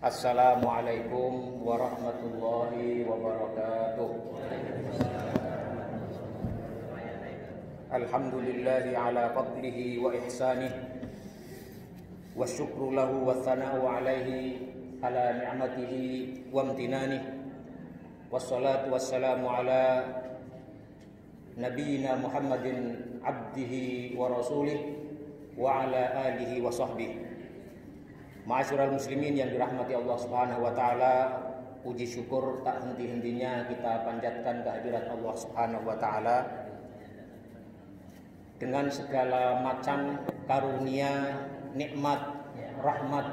Assalamualaikum warahmatullahi wabarakatuh. Alhamdulillahi ala fadlihi wa ihsanih, wa syukru lahu wa thana'u alaihi ala ni'matihi wa amtinanih, wassalatu wassalamu ala nabiyyina Muhammadin abdihi wa rasulih wa ala alihi wa sahbihi. Ma'asyiral muslimin yang dirahmati Allah Subhanahu wa taala, puji syukur tak henti-hentinya kita panjatkan kehadirat Allah Subhanahu wa taala dengan segala macam karunia, nikmat, rahmat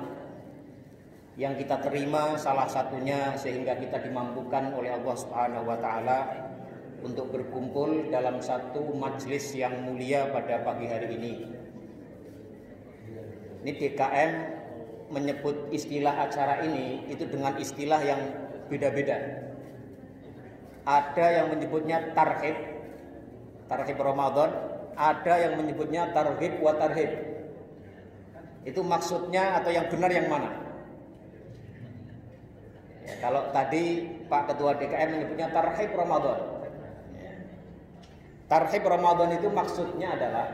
yang kita terima, salah satunya sehingga kita dimampukan oleh Allah Subhanahu wa taala untuk berkumpul dalam satu majelis yang mulia pada pagi hari ini. Ini DKM menyebut istilah acara ini itu dengan istilah yang beda-beda. Ada yang menyebutnya tarhib Ramadan, ada yang menyebutnya tarhib wa tarhib. Itu maksudnya atau yang benar yang mana? Ya, kalau tadi Pak Ketua DKM menyebutnya tarhib Ramadan. Tarhib Ramadan itu maksudnya adalah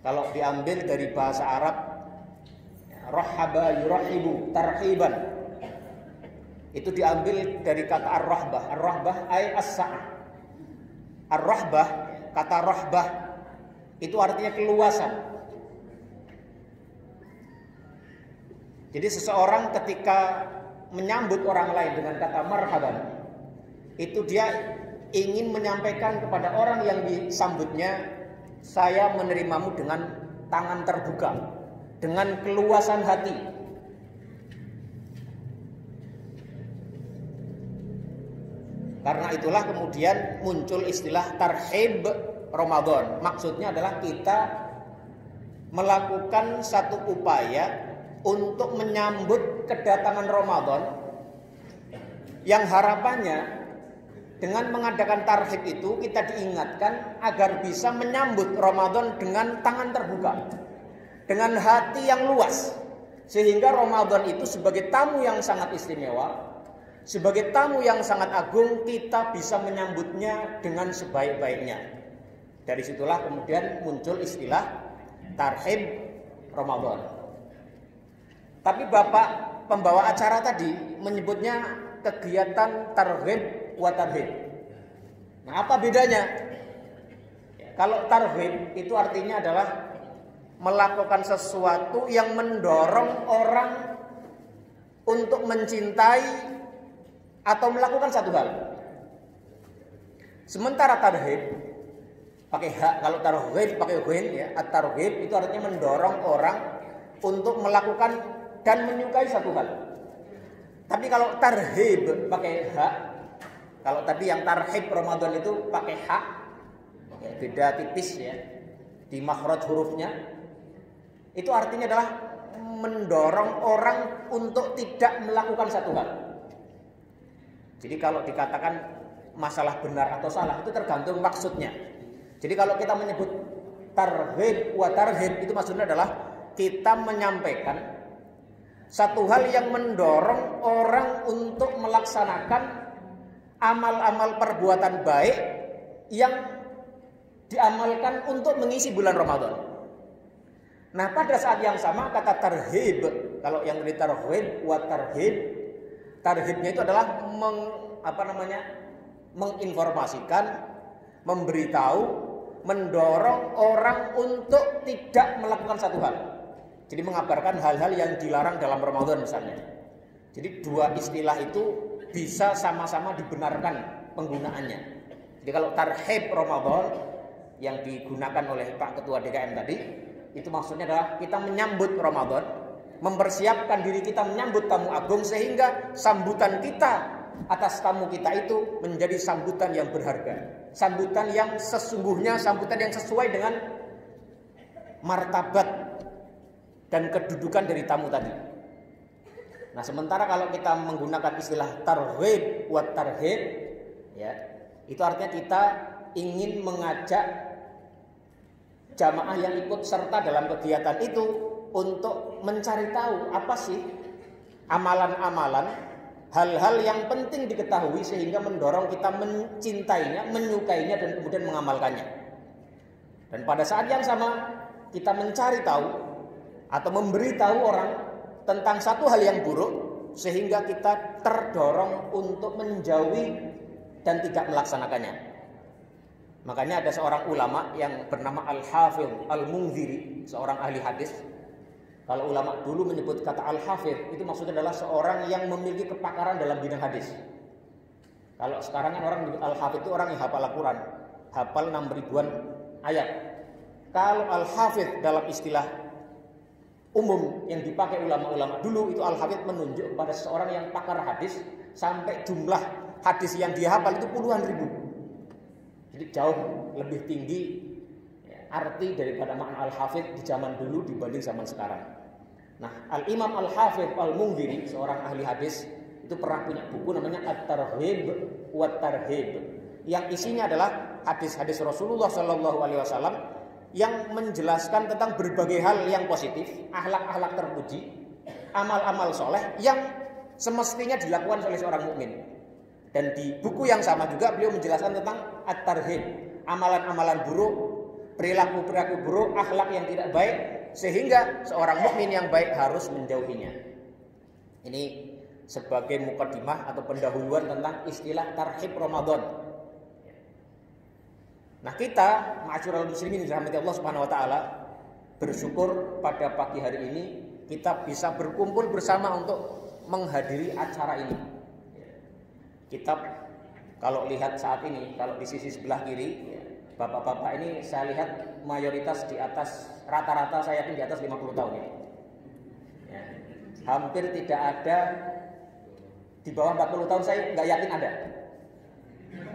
kalau diambil dari bahasa Arab, rahaba yurahibu tarhiban, itu diambil dari kata ar-rahbah. Ar-rahbah ay as-sa'ah. Ar-rahbah, kata rahbah itu artinya keluasan. Jadi seseorang ketika menyambut orang lain dengan kata marhaban, itu dia ingin menyampaikan kepada orang yang disambutnya, saya menerimamu dengan tangan terbuka, dengan keluasan hati. Karena itulah kemudian muncul istilah tarhib Ramadan. Maksudnya adalah kita melakukan satu upaya untuk menyambut kedatangan Ramadan, yang harapannya dengan mengadakan tarhib itu kita diingatkan agar bisa menyambut Ramadan dengan tangan terbuka, dengan hati yang luas, sehingga Ramadan itu sebagai tamu yang sangat istimewa, sebagai tamu yang sangat agung, kita bisa menyambutnya dengan sebaik-baiknya. Dari situlah kemudian muncul istilah tarhib Ramadan. Tapi Bapak pembawa acara tadi menyebutnya kegiatan tarhib wa tarhib. Nah, apa bedanya? Kalau tarhib itu artinya adalah melakukan sesuatu yang mendorong orang untuk mencintai atau melakukan satu hal. Sementara tarhib pakai hak, kalau tarhib pakai ghin ya, at-tarhib itu artinya mendorong orang untuk melakukan dan menyukai satu hal. Tapi kalau tarhib pakai hak, kalau tadi yang tarhib Ramadan itu pakai hak, ya, beda tipis ya di makhraj hurufnya. Itu artinya adalah mendorong orang untuk tidak melakukan satu hal. Jadi kalau dikatakan masalah benar atau salah itu tergantung maksudnya. Jadi kalau kita menyebut tarhib wa tarhib itu maksudnya adalah kita menyampaikan satu hal yang mendorong orang untuk melaksanakan amal-amal perbuatan baik yang diamalkan untuk mengisi bulan Ramadan. Nah, pada saat yang sama kata tarhib, kalau yang dari tarhib wa tarhib, tarhibnya itu adalah menginformasikan, memberitahu, mendorong orang untuk tidak melakukan satu hal. Jadi mengabarkan hal-hal yang dilarang dalam Ramadan misalnya. Jadi dua istilah itu bisa sama-sama dibenarkan penggunaannya. Jadi kalau tarhib Ramadan yang digunakan oleh Pak Ketua DKM tadi, itu maksudnya adalah kita menyambut Ramadan, mempersiapkan diri kita menyambut tamu agung, sehingga sambutan kita atas tamu kita itu menjadi sambutan yang berharga, sambutan yang sesungguhnya, sambutan yang sesuai dengan martabat dan kedudukan dari tamu tadi. Nah, sementara kalau kita menggunakan istilah tarhib wa tarhib, ya, itu artinya kita ingin mengajak jamaah yang ikut serta dalam kegiatan itu untuk mencari tahu apa sih amalan-amalan, hal-hal yang penting diketahui sehingga mendorong kita mencintainya, menyukainya dan kemudian mengamalkannya. Dan pada saat yang sama kita mencari tahu atau memberitahu orang tentang satu hal yang buruk sehingga kita terdorong untuk menjauhi dan tidak melaksanakannya. Makanya ada seorang ulama yang bernama Al-Hafidh Al-Munziri, seorang ahli hadis. Kalau ulama dulu menyebut kata Al-Hafidh, itu maksudnya adalah seorang yang memiliki kepakaran dalam bidang hadis. Kalau sekarang kan orang menyebut Al-Hafidh itu orang yang hafal Al-Quran, hafal 6 ribuan ayat. Kalau Al-Hafidh dalam istilah umum yang dipakai ulama-ulama dulu, itu Al-Hafidh menunjuk kepada seseorang yang pakar hadis sampai jumlah hadis yang dia hafal itu puluhan ribu. Jadi jauh lebih tinggi arti daripada makna Al-Hafidh di zaman dulu dibanding zaman sekarang. Nah, Al-Imam Al-Hafidh Al-Munziri, seorang ahli hadis, itu pernah punya buku namanya At-Targhib wa Tarhib, yang isinya adalah hadis-hadis Rasulullah SAW yang menjelaskan tentang berbagai hal yang positif, akhlak-akhlak terpuji, amal-amal soleh yang semestinya dilakukan oleh seorang mukmin. Dan di buku yang sama juga beliau menjelaskan tentang at-tarhib, amalan-amalan buruk, perilaku-perilaku buruk, akhlak yang tidak baik, sehingga seorang mukmin yang baik harus menjauhinya. Ini sebagai mukaddimah atau pendahuluan tentang istilah tarhib Ramadan. Nah, kita ma'asyiral muslimin dirahmati Allah Subhanahu wa taala, bersyukur pada pagi hari ini kita bisa berkumpul bersama untuk menghadiri acara ini. Kita kalau lihat saat ini, kalau di sisi sebelah kiri, bapak-bapak ini saya lihat mayoritas di atas, rata-rata saya yakin di atas 50 tahun ini. Ya. Hampir tidak ada, di bawah 40 tahun saya nggak yakin ada.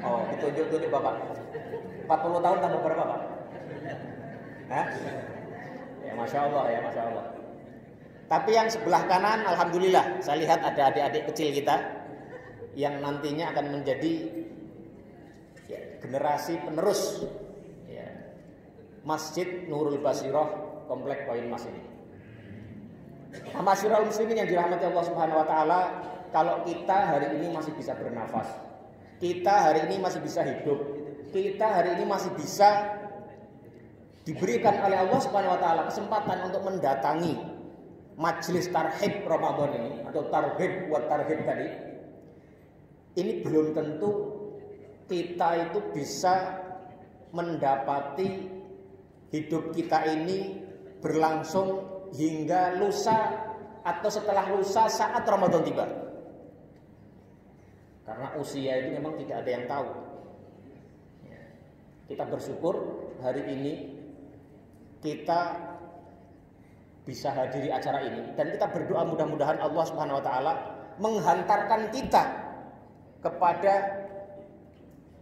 Oh, ditunjuk-tunjuk bapak. 40 tahun tambah berapa pak? Hah? Ya Masya Allah, ya Masya Allah. Tapi yang sebelah kanan, alhamdulillah, saya lihat ada adik-adik kecil kita yang nantinya akan menjadi generasi penerus Masjid Nurul Basirah Komplek Poin Mas ini. Ma'asyiral muslimin yang dirahmati Allah Subhanahu wa taala, kalau kita hari ini masih bisa bernafas, kita hari ini masih bisa hidup, kita hari ini masih bisa diberikan oleh Allah Subhanahu wa taala kesempatan untuk mendatangi majelis tarhib Ramadan ini atau tarhib wa tarhib tadi. Ini belum tentu kita itu bisa mendapati hidup kita ini berlangsung hingga lusa atau setelah lusa saat Ramadan tiba. Karena usia itu memang tidak ada yang tahu. Kita bersyukur hari ini kita bisa hadiri acara ini dan kita berdoa mudah-mudahan Allah Subhanahu wa taala menghantarkan kita kepada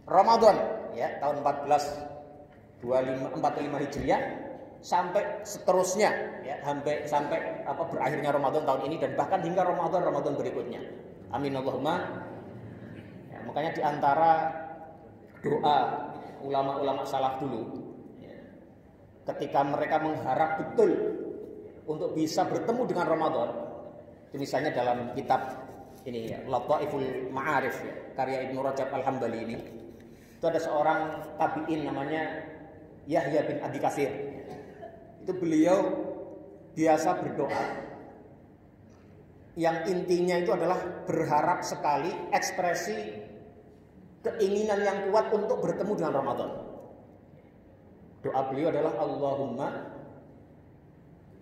Ramadan ya tahun 1445 Hijriah sampai seterusnya ya sampai berakhirnya Ramadan tahun ini dan bahkan hingga Ramadan berikutnya. Amin Allahumma. Ya, makanya di antara doa ulama-ulama salaf dulu ya, ketika mereka mengharap betul untuk bisa bertemu dengan Ramadan, itu misalnya dalam kitab ini ya, Lataiful Ma'arif ya, karya Ibnu Rajab Al-Hambali ini. Itu ada seorang tabi'in namanya Yahya bin Abi Katsir. Itu beliau biasa berdoa yang intinya itu adalah berharap sekali, ekspresi keinginan yang kuat untuk bertemu dengan Ramadan. Doa beliau adalah Allahumma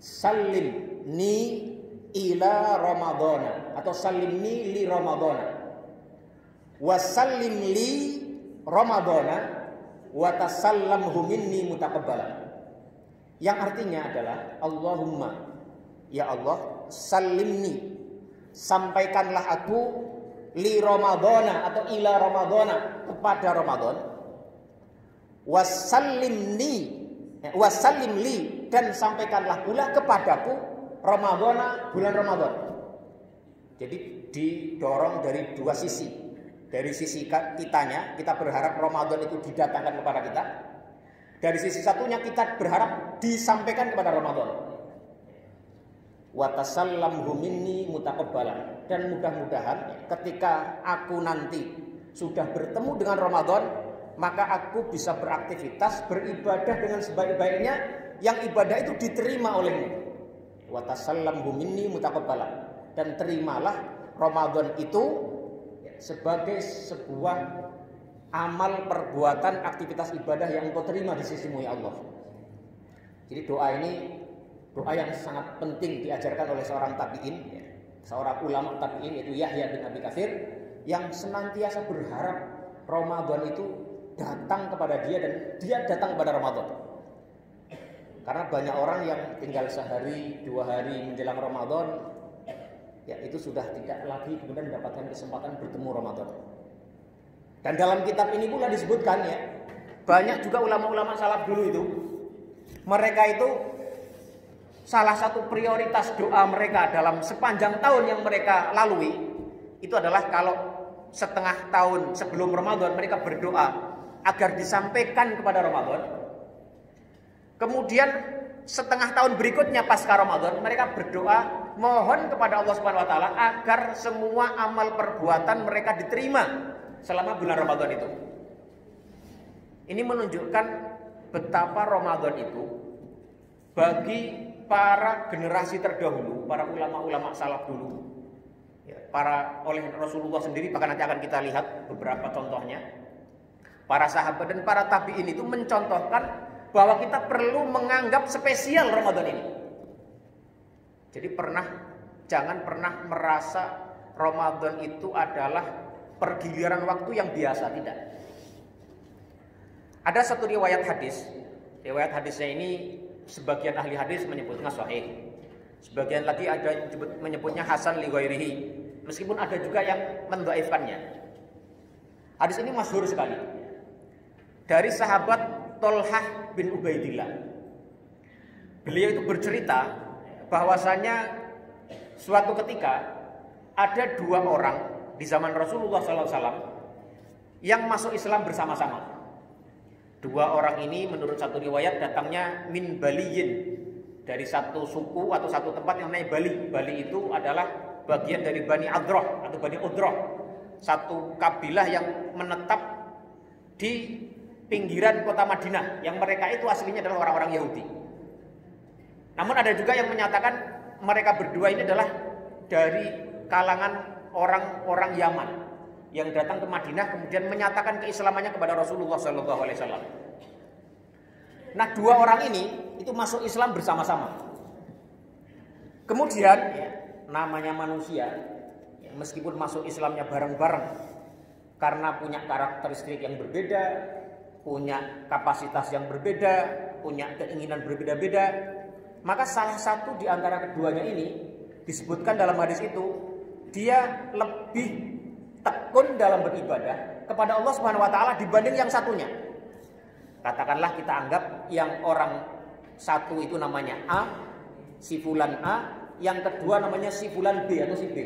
sallimni ila Ramadana atau salimni li Ramadana wa sallim li Ramadana wa tasallamhu minni mutaqabbalan, yang artinya adalah Allahumma ya Allah salimni, sampaikanlah aku li Ramadana atau ila Ramadana kepada Ramadan, wasallim li dan sampaikanlah pula kepadaku Ramadana, bulan Ramadan. Jadi didorong dari dua sisi. Dari sisi kitanya, kita berharap Ramadan itu didatangkan kepada kita. Dari sisi satunya kita berharap disampaikan kepada Ramadan. wa tasallamhu minni mutaqabbalan. Dan mudah-mudahan ketika aku nanti sudah bertemu dengan Ramadan, maka aku bisa beraktivitas, beribadah dengan sebaik-baiknya, yang ibadah itu diterima olehmu. Wa tasallamhu minni mutaqabbalan. Dan terimalah Ramadan itu sebagai sebuah amal perbuatan aktivitas ibadah yang engkau terima di sisimu ya Allah. Jadi doa ini doa yang sangat penting diajarkan oleh seorang tabi'in, seorang ulama tabi'in yaitu Yahya bin Abi Katsir, yang senantiasa berharap Ramadan itu datang kepada dia dan dia datang kepada Ramadan. Karena banyak orang yang tinggal sehari, 2 hari menjelang Ramadan, ya itu sudah tidak lagi kemudian mendapatkan kesempatan bertemu Ramadan. Dan dalam kitab ini pula disebutkan ya, banyak juga ulama-ulama salaf dulu itu, mereka itu salah satu prioritas doa mereka dalam sepanjang tahun yang mereka lalui itu adalah kalau setengah tahun sebelum Ramadan mereka berdoa agar disampaikan kepada Ramadan. Kemudian setengah tahun berikutnya pasca Ramadan mereka berdoa mohon kepada Allah Subhanahu wa taala agar semua amal perbuatan mereka diterima selama bulan Ramadan itu. Ini menunjukkan betapa Ramadan itu bagi para generasi terdahulu, para ulama-ulama salaf dulu, ya, para oleh Rasulullah sendiri, bahkan nanti akan kita lihat beberapa contohnya. Para sahabat dan para tabi'in itu mencontohkan bahwa kita perlu menganggap spesial Ramadan ini. Jadi jangan pernah merasa Ramadan itu adalah pergiliran waktu yang biasa, tidak. Ada satu riwayat hadis. Riwayat hadisnya ini sebagian ahli hadis menyebutnya sahih, sebagian lagi ada yang menyebutnya hasan li ghairihi, meskipun ada juga yang mendhaifkannya. Hadis ini masyhur sekali dari sahabat Thalhah bin Ubaidillah. Beliau itu bercerita bahwasanya suatu ketika ada 2 orang di zaman Rasulullah SAW yang masuk Islam bersama-sama. 2 orang ini menurut satu riwayat datangnya min Baliyin, dari satu suku atau satu tempat yang namanya Bali. Bali itu adalah bagian dari Bani Adroh atau Bani Udroh, satu kabilah yang menetap di pinggiran kota Madinah, yang mereka itu aslinya adalah orang-orang Yahudi. Namun ada juga yang menyatakan mereka berdua ini adalah dari kalangan orang-orang Yaman yang datang ke Madinah kemudian menyatakan keislamannya kepada Rasulullah SAW. Nah, 2 orang ini itu masuk Islam bersama-sama. Kemudian ya, namanya manusia, ya, meskipun masuk Islamnya bareng-bareng, karena punya karakteristik yang berbeda, punya kapasitas yang berbeda, punya keinginan berbeda-beda, maka salah satu di antara keduanya ini disebutkan dalam hadis itu, dia lebih tekun dalam beribadah kepada Allah Subhanahu wa taala dibanding yang satunya. Katakanlah kita anggap yang orang satu itu namanya A, si fulan A, yang kedua namanya si fulan B atau si B.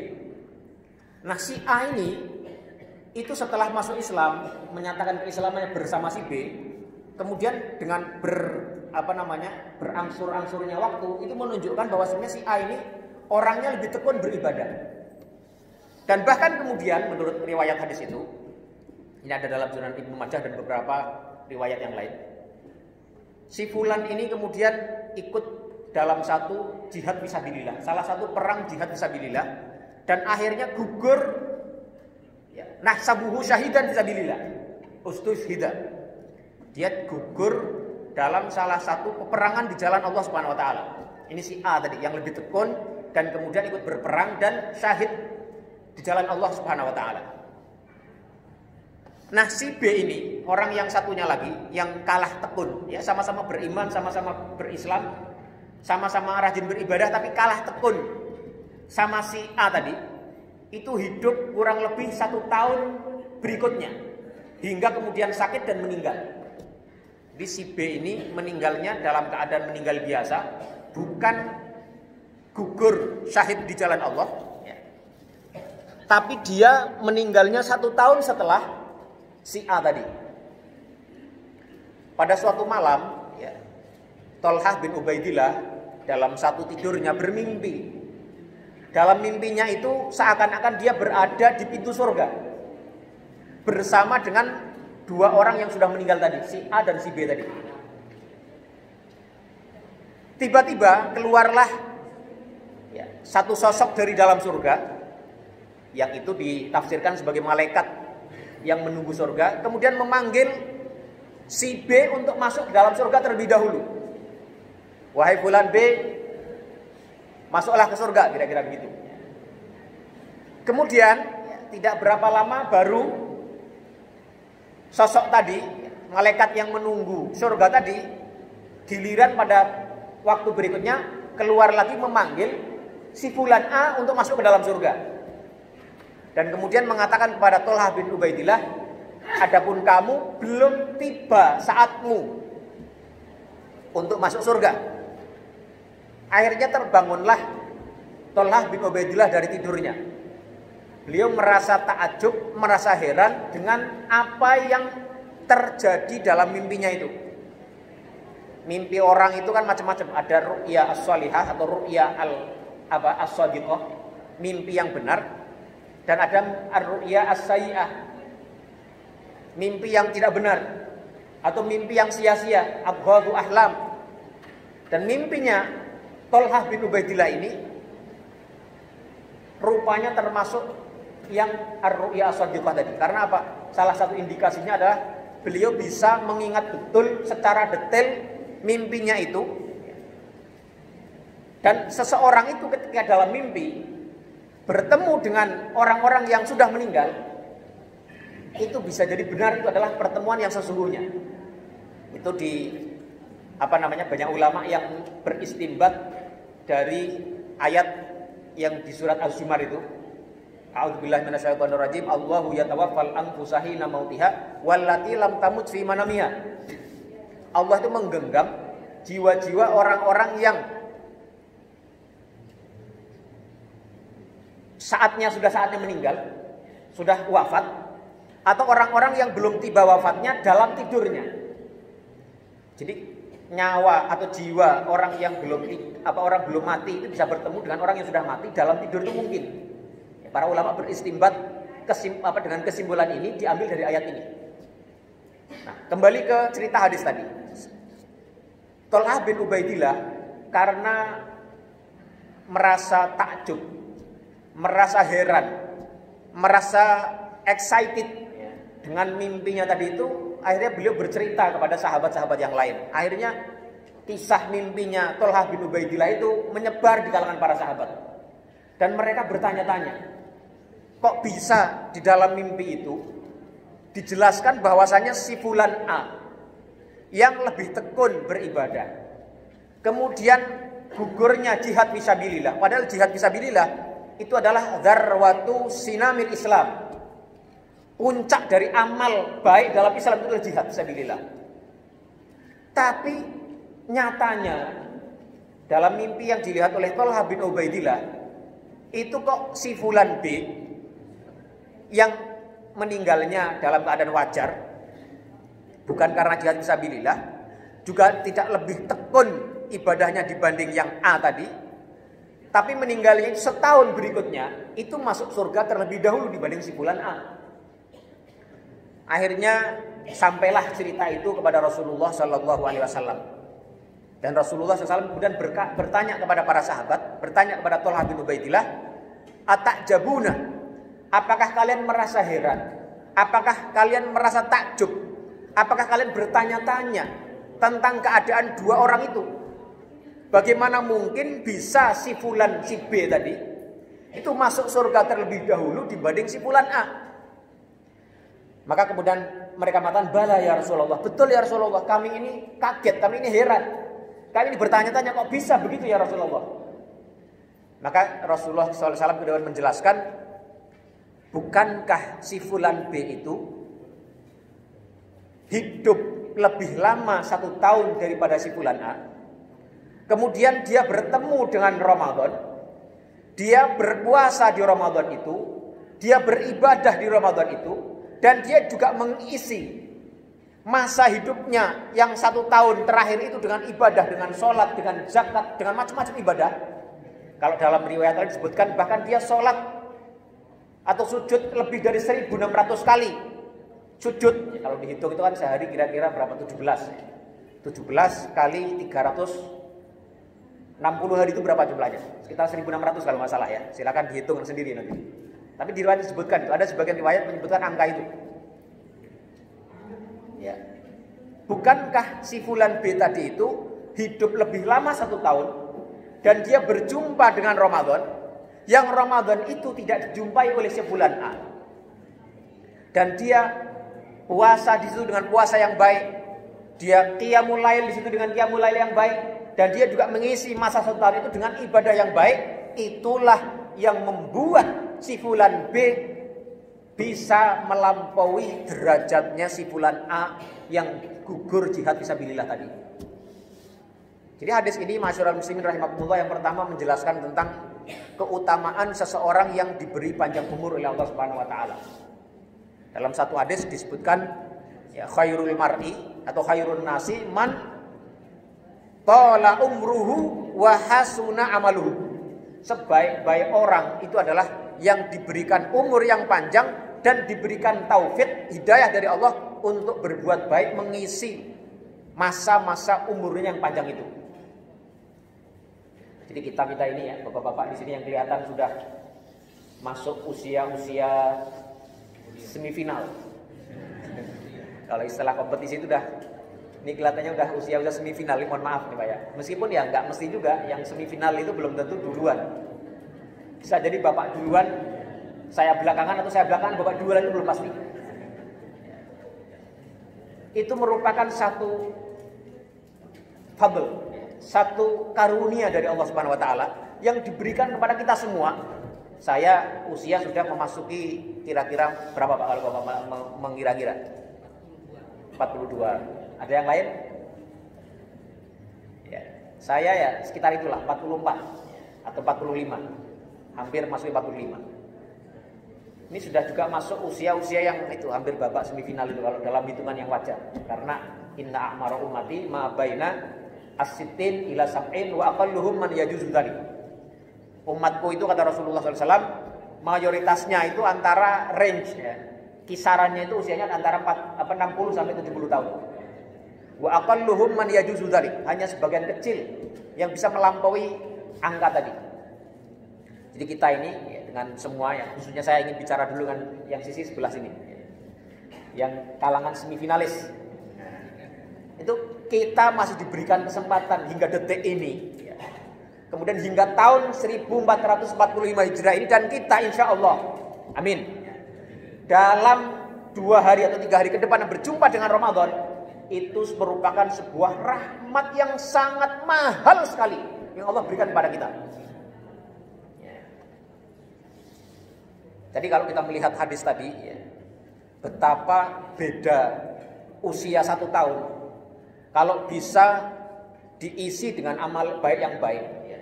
Nah, si A ini itu setelah masuk Islam menyatakan keislamannya bersama si B, kemudian dengan berangsur-angsurnya waktu itu menunjukkan bahwa sebenarnya si A ini orangnya lebih tekun beribadah. Dan bahkan kemudian menurut riwayat hadis itu, ini ada dalam Sunan Ibnu Majah dan beberapa riwayat yang lain, si fulan ini kemudian ikut dalam satu jihad fisabilillah, salah satu perang jihad fisabilillah, dan akhirnya gugur, ya, nahsabuhu syahidan fisabilillah, ustushhida, dia gugur dalam salah satu peperangan di jalan Allah Subhanahu wa taala. Ini si A tadi yang lebih tekun dan kemudian ikut berperang dan syahid di jalan Allah Subhanahu wa taala. Nah, si B ini, orang yang satunya lagi yang kalah tekun, ya sama-sama beriman, sama-sama berislam, sama-sama rajin beribadah tapi kalah tekun sama si A tadi, itu hidup kurang lebih 1 tahun berikutnya hingga kemudian sakit dan meninggal. Di si B ini meninggalnya dalam keadaan meninggal biasa, bukan gugur syahid di jalan Allah, tapi dia meninggalnya 1 tahun setelah si A tadi. Pada suatu malam, ya, Thalhah bin Ubaidillah dalam satu tidurnya bermimpi. Dalam mimpinya itu seakan-akan dia berada di pintu surga bersama dengan dua orang yang sudah meninggal tadi, si A dan si B tadi. Tiba-tiba keluarlah satu sosok dari dalam surga, yang itu ditafsirkan sebagai malaikat yang menunggu surga, kemudian memanggil si B untuk masuk ke dalam surga terlebih dahulu. Wahai fulan B, masuklah ke surga, kira-kira begitu. Kemudian tidak berapa lama baru sosok tadi, malaikat yang menunggu surga tadi, giliran pada waktu berikutnya keluar lagi memanggil si fulan A untuk masuk ke dalam surga. Dan kemudian mengatakan kepada Thalhah bin Ubaidillah, adapun kamu belum tiba saatmu untuk masuk surga. Akhirnya terbangunlah Thalhah bin Ubaidillah dari tidurnya. Beliau merasa takjub, merasa heran dengan apa yang terjadi dalam mimpinya itu. Mimpi orang itu kan macam-macam. Ada ru'ya as-salihah atau ru'ya as-sadiqah, mimpi yang benar, dan ada ar-ru'ya as-sayyi'ah, mimpi yang tidak benar atau mimpi yang sia-sia, adghadhu ahlam. Dan mimpinya Thalhah bin Ubaidillah ini rupanya termasuk yang ar-ru'ya as-sadiqah tadi. Karena apa? Salah satu indikasinya adalah beliau bisa mengingat betul secara detail mimpinya itu. Dan seseorang itu ketika dalam mimpi bertemu dengan orang-orang yang sudah meninggal, itu bisa jadi benar itu adalah pertemuan yang sesungguhnya. Itu banyak ulama yang beristinbat dari ayat yang di surat Az-Zumar itu. A'udzubillahi minasyaitonirrajim. Allahu yatawaffal anfusa hina mautiha wallati lam tamut fi manamiha. Allah itu menggenggam jiwa-jiwa orang-orang yang saatnya meninggal, sudah wafat, atau orang-orang yang belum tiba wafatnya dalam tidurnya. Jadi nyawa atau jiwa orang yang orang belum mati itu bisa bertemu dengan orang yang sudah mati dalam tidur itu mungkin. Para ulama beristinbat dengan kesimpulan ini diambil dari ayat ini. Nah, kembali ke cerita hadis tadi. Thalhah bin Ubaidillah karena merasa takjub, merasa heran, merasa excited dengan mimpinya tadi itu, akhirnya beliau bercerita kepada sahabat-sahabat yang lain. Akhirnya kisah mimpinya Thalhah bin Ubaidillah itu menyebar di kalangan para sahabat. Dan mereka bertanya-tanya, kok bisa di dalam mimpi itu dijelaskan bahwasanya si fulan A yang lebih tekun beribadah, kemudian gugurnya jihad fisabilillah. Padahal jihad fisabilillah itu adalah dzarwatu sinamil Islam. Puncak dari amal baik dalam Islam itu adalah jihad fisabilillah. Tapi nyatanya dalam mimpi yang dilihat oleh Thalhah bin Ubaidillah itu kok si fulan B yang meninggalnya dalam keadaan wajar, bukan karena jihad fisabilillah, juga tidak lebih tekun ibadahnya dibanding yang A tadi, tapi meninggalnya setahun berikutnya itu masuk surga terlebih dahulu dibanding si fulan A. Akhirnya sampailah cerita itu kepada Rasulullah Sallallahu Alaihi Wasallam, dan Rasulullah SAW kemudian bertanya kepada para sahabat, bertanya kepada Thalhah bin Ubaidillah, atajabuna, apakah kalian merasa heran? Apakah kalian merasa takjub? Apakah kalian bertanya-tanya tentang keadaan dua orang itu? Bagaimana mungkin bisa si fulan si B tadi itu masuk surga terlebih dahulu dibanding si fulan A? Maka kemudian mereka mengatakan, bala ya Rasulullah, betul ya Rasulullah, kami ini kaget, kami ini heran, kami ini bertanya-tanya kok bisa begitu ya Rasulullah. Maka Rasulullah SAW kemudian menjelaskan, bukankah si fulan B itu hidup lebih lama 1 tahun daripada si fulan A? Kemudian dia bertemu dengan Ramadan, dia berpuasa di Ramadan itu, dia beribadah di Ramadan itu, dan dia juga mengisi masa hidupnya yang 1 tahun terakhir itu dengan ibadah, dengan sholat, dengan zakat, dengan macam-macam ibadah. Kalau dalam riwayat tadi disebutkan bahkan dia sholat atau sujud lebih dari 1.600 kali sujud. Ya, kalau dihitung itu kan sehari kira-kira berapa? 17 kali 360 hari itu berapa jumlahnya? Sekitar 1.600 kalau nggak salah ya. Silakan dihitung sendiri nanti. Tapi di riwayat disebutkan itu, ada sebagian riwayat menyebutkan angka itu. Ya. Bukankah si fulan B tadi itu hidup lebih lama 1 tahun dan dia berjumpa dengan Ramadan, yang Ramadan itu tidak dijumpai oleh si fulan A, dan dia puasa di situ dengan puasa yang baik, dia qiyamul lail di situ dengan qiyamul lail yang baik, dan dia juga mengisi masa 1 tahun itu dengan ibadah yang baik. Itulah yang membuat si fulan B bisa melampaui derajatnya si fulan A yang gugur jihad fisabilillah tadi. Jadi hadis ini masyarul muslimin rahimakumullah yang pertama menjelaskan tentang keutamaan seseorang yang diberi panjang umur oleh Allah Subhanahu wa taala. Dalam satu hadis disebutkan ya, khairul mar'i atau khairun nasi man tala umruhu wa hasuna amaluhu. Sebaik-baik orang itu adalah yang diberikan umur yang panjang dan diberikan taufik, hidayah dari Allah untuk berbuat baik, mengisi masa-masa umurnya yang panjang itu. Jadi kita ini ya, bapak-bapak di sini yang kelihatan sudah masuk usia-usia semifinal. Kalau istilah kompetisi itu ini kelihatannya udah usia semifinal, mohon maaf nih Pak ya. Meskipun ya nggak mesti juga, yang semifinal itu belum tentu duluan. Bisa jadi bapak duluan, saya belakangan, atau saya belakangan bapak duluan, itu belum pasti. Itu merupakan satu fadl, satu karunia dari Allah Subhanahu wa taala yang diberikan kepada kita semua. Saya usia sudah memasuki kira-kira berapa Pak kalau Bapak mengira-kira? 42. Ada yang lain? Ya, saya ya sekitar itulah 44 atau 45. Hampir masuk 45. Ini sudah juga masuk usia-usia yang itu hampir babak semifinal itu kalau dalam hitungan yang wajar. Karena inna a'mara ummati ma baina as-sittin ila sab'in wa aqalluhum man yajuzu dzalik. Umatku itu kata Rasulullah SAW mayoritasnya itu antara range ya, kisarannya itu usianya antara 60 sampai 70 tahun. Wa aqalluhum man yajuzu dzalik, hanya sebagian kecil yang bisa melampaui angka tadi. Jadi kita ini ya, dengan semua ya, khususnya saya ingin bicara dulu dengan yang sisi sebelah sini, yang kalangan semifinalis. Itu kita masih diberikan kesempatan hingga detik ini ya. Kemudian hingga tahun 1445 Hijrah ini, dan kita insya Allah, amin, dalam 2 hari atau 3 hari ke depan berjumpa dengan Ramadan, itu merupakan sebuah rahmat yang sangat mahal sekali yang Allah berikan kepada kita. Jadi kalau kita melihat hadis tadi ya, betapa beda usia 1 tahun kalau bisa diisi dengan amal baik yang baik ya.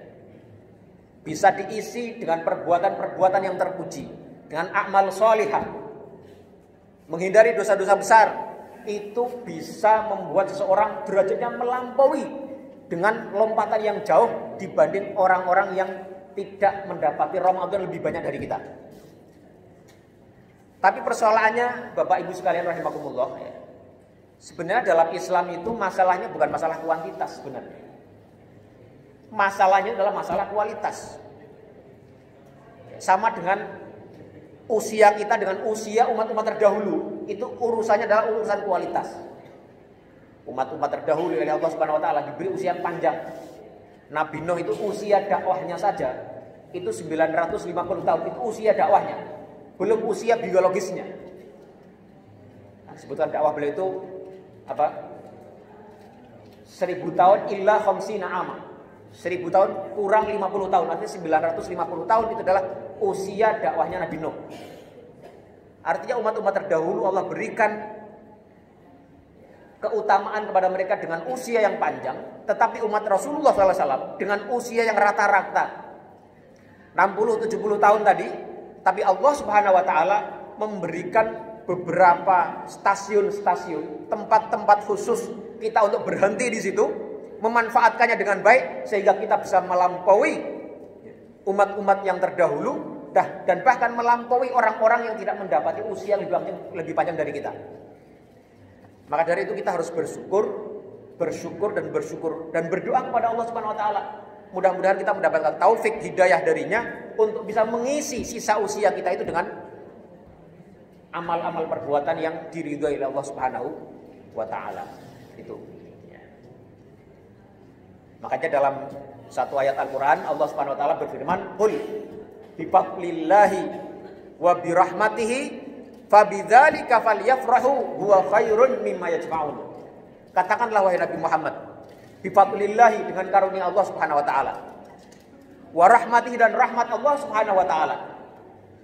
Bisa diisi dengan perbuatan-perbuatan yang terpuji, dengan amal sholihah, menghindari dosa-dosa besar, itu bisa membuat seseorang derajatnya melampaui dengan lompatan yang jauh dibanding orang-orang yang tidak mendapati Ramadan lebih banyak dari kita. Tapi persoalannya Bapak Ibu sekalian rahimakumullah ya, sebenarnya dalam Islam itu masalahnya bukan masalah kuantitas sebenarnya. Masalahnya adalah masalah kualitas. Sama dengan usia kita dengan usia umat-umat terdahulu, itu urusannya adalah urusan kualitas. Umat-umat terdahulu oleh Allah Subhanahu wa taala diberi usia panjang. Nabi Nuh itu usia dakwahnya saja itu 950 tahun, itu usia dakwahnya. Belum usia biologisnya. Nah, sebutan dakwah beliau itu apa? 1000 tahun illa khamsina ama. 1000 tahun kurang 50 tahun. Artinya 950 tahun itu adalah usia dakwahnya Nabi Nuh. Artinya umat-umat terdahulu Allah berikan keutamaan kepada mereka dengan usia yang panjang. Tetapi umat Rasulullah SAW dengan usia yang rata-rata 60-70 tahun tadi, tapi Allah Subhanahu wa taala memberikan beberapa stasiun-stasiun, tempat-tempat khusus kita untuk berhenti di situ, memanfaatkannya dengan baik sehingga kita bisa melampaui umat-umat yang terdahulu dan bahkan melampaui orang-orang yang tidak mendapati usia lebih panjang dari kita. Maka dari itu kita harus bersyukur dan berdoa kepada Allah Subhanahu wa taala. Mudah-mudahan kita mendapatkan taufik hidayah darinya untuk bisa mengisi sisa usia kita itu dengan amal-amal perbuatan yang diridhoi oleh Allah Subhanahu wa taala. Itu. Ya. Makanya dalam satu ayat Al-Qur'an Allah Subhanahu wa taala berfirman, "Qul bi fadlillahi wa bi rahmatihi fabidzalika falyafrahu huwa khairun mimma yajma'un." Katakanlah wahai Nabi Muhammad, bi fadlillahi, dengan karunia Allah Subhanahu wa taala. Wa rahmatihi, dan rahmat Allah Subhanahu wa taala.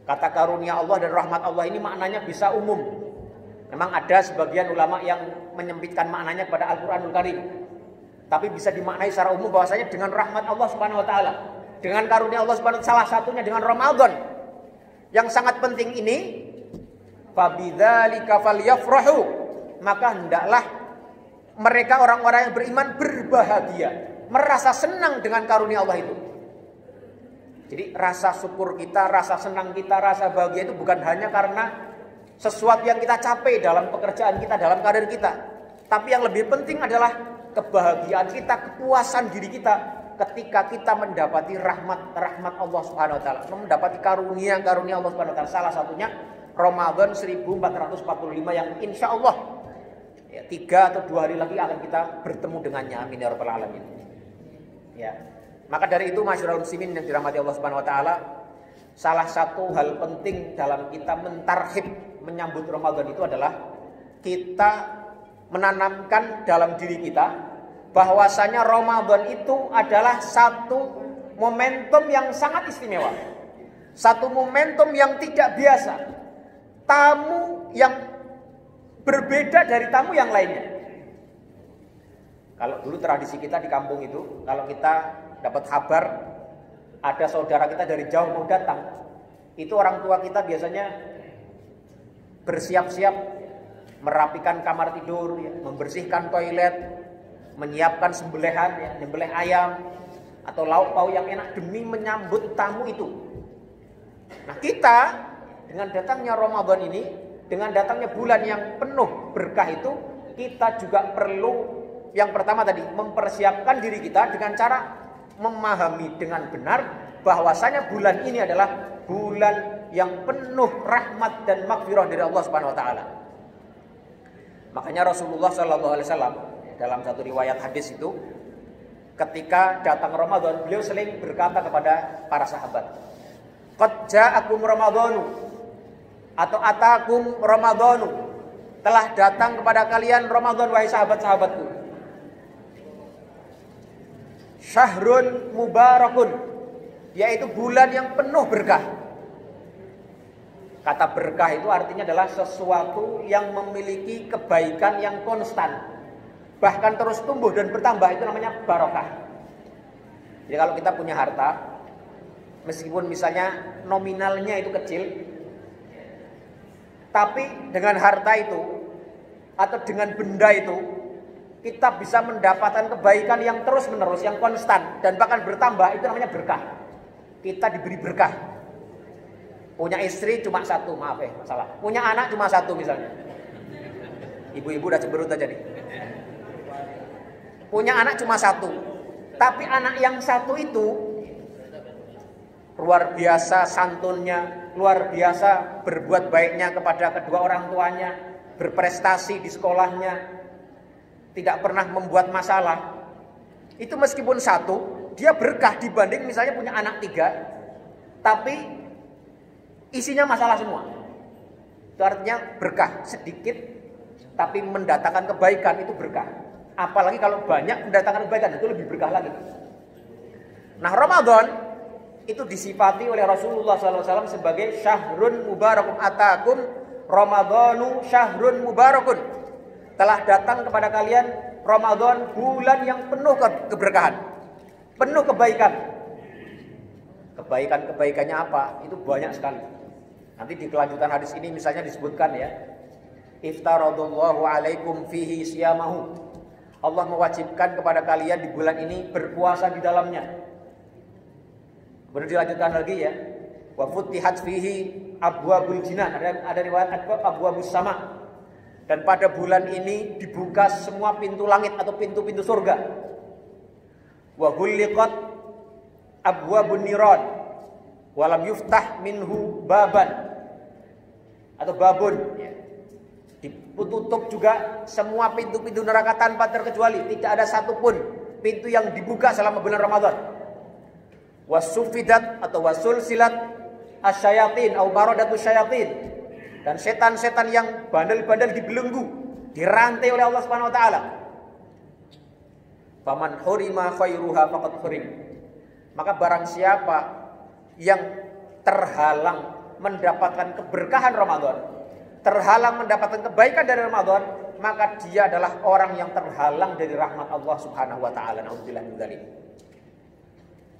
Kata karunia Allah dan rahmat Allah ini maknanya bisa umum. Memang ada sebagian ulama yang menyempitkan maknanya kepada Al-Qur'anul Karim. Tapi bisa dimaknai secara umum bahwasanya dengan rahmat Allah Subhanahu wa taala, dengan karunia Allah Subhanahu wa taala, salah satunya dengan Ramadan. Yang sangat penting ini, fabidzalika falyafrahu, maka hendaklah mereka orang-orang yang beriman berbahagia, merasa senang dengan karunia Allah itu. Jadi rasa syukur kita, rasa senang kita, rasa bahagia itu bukan hanya karena sesuatu yang kita capai dalam pekerjaan kita, dalam karir kita. Tapi yang lebih penting adalah kebahagiaan kita, kepuasan diri kita ketika kita mendapati rahmat Allah Subhanahu wa taala, mendapati karunia Allah Subhanahu wa taala. Salah satunya Ramadan 1445 yang insya Allah 3 atau 2 hari lagi akan kita bertemu dengannya. Amin ya rabbal alamin. Ya. Maka dari itu masyarul muslimin yang dirahmati Allah Subhanahu wa taala, salah satu hal penting dalam kita mentarhib menyambut Ramadan itu adalah kita menanamkan dalam diri kita bahwasanya Ramadan itu adalah satu momentum yang sangat istimewa. Satu momentum yang tidak biasa. Tamu yang berbeda dari tamu yang lainnya. Kalau dulu tradisi kita di kampung itu, kalau kita dapat kabar ada saudara kita dari jauh mau datang, itu orang tua kita biasanya bersiap-siap merapikan kamar tidur, ya, membersihkan toilet, menyiapkan sembelihan, ya, nyembelih ayam atau lauk pauk yang enak demi menyambut tamu itu. Nah, kita dengan datangnya Ramadan ini, dengan datangnya bulan yang penuh berkah itu, kita juga perlu yang pertama tadi mempersiapkan diri kita dengan cara memahami dengan benar bahwasanya bulan ini adalah bulan yang penuh rahmat dan maghfirah dari Allah Subhanahu wa taala. Makanya Rasulullah sallallahu alaihi wasallam dalam satu riwayat hadis itu, ketika datang Ramadan, beliau sering berkata kepada para sahabat, "Qad ja'akum Ramadhanu," atau "Atakum Ramadhanu," telah datang kepada kalian Ramadan wahai sahabat-sahabatku. Syahrun mubarakun, yaitu bulan yang penuh berkah. Kata berkah itu artinya adalah sesuatu yang memiliki kebaikan yang konstan, bahkan terus tumbuh dan bertambah, itu namanya barokah. Jadi kalau kita punya harta, meskipun misalnya nominalnya itu kecil, tapi dengan harta itu atau dengan benda itu kita bisa mendapatkan kebaikan yang terus menerus, yang konstan dan bahkan bertambah, itu namanya berkah. Kita diberi berkah. Punya istri cuma satu, masalah. Punya anak cuma satu misalnya. Ibu-ibu udah cemberut aja nih. Punya anak cuma satu, tapi anak yang satu itu luar biasa santunnya, luar biasa berbuat baiknya kepada kedua orang tuanya, berprestasi di sekolahnya, tidak pernah membuat masalah. Itu meskipun satu, dia berkah dibanding misalnya punya anak 3, tapi isinya masalah semua. Itu artinya berkah sedikit, tapi mendatangkan kebaikan, itu berkah. Apalagi kalau banyak mendatangkan kebaikan, itu lebih berkah lagi. Nah, Ramadan itu disifati oleh Rasulullah SAW sebagai syahrun mubarakun. Atakum Ramadhanu syahrun mubarakun. Telah datang kepada kalian Ramadan, bulan yang penuh keberkahan, penuh kebaikan. Kebaikan-kebaikannya apa? Itu banyak sekali. Nanti di kelanjutan hadis ini misalnya disebutkan ya, iftaradallahu alaikum fihi siyamahu. Allah mewajibkan kepada kalian di bulan ini berpuasa di dalamnya. Kemudian dilanjutkan lagi ya. Wa futihat fihi abwabul jinan. Ada riwayat abwabus sama. Dan pada bulan ini dibuka semua pintu langit atau pintu-pintu surga. Wa ghulliqat abwabun niran. Wa lam yuftah minhu baban. Atau babun. Ditutup juga semua pintu-pintu neraka tanpa terkecuali. Tidak ada satupun pintu yang dibuka selama bulan Ramadan. Wasufidat atau wasulsilat asyayatin atau maradatu syayatin. Dan setan-setan yang bandel-bandel dibelenggu, dirantai oleh Allah Subhanahu wa taala. Faman hurima khairuha faqad hurim. Maka barang siapa yang terhalang mendapatkan keberkahan Ramadan, terhalang mendapatkan kebaikan dari Ramadan, maka dia adalah orang yang terhalang dari rahmat Allah Subhanahu wa taala. Nauzubillah min dzalik.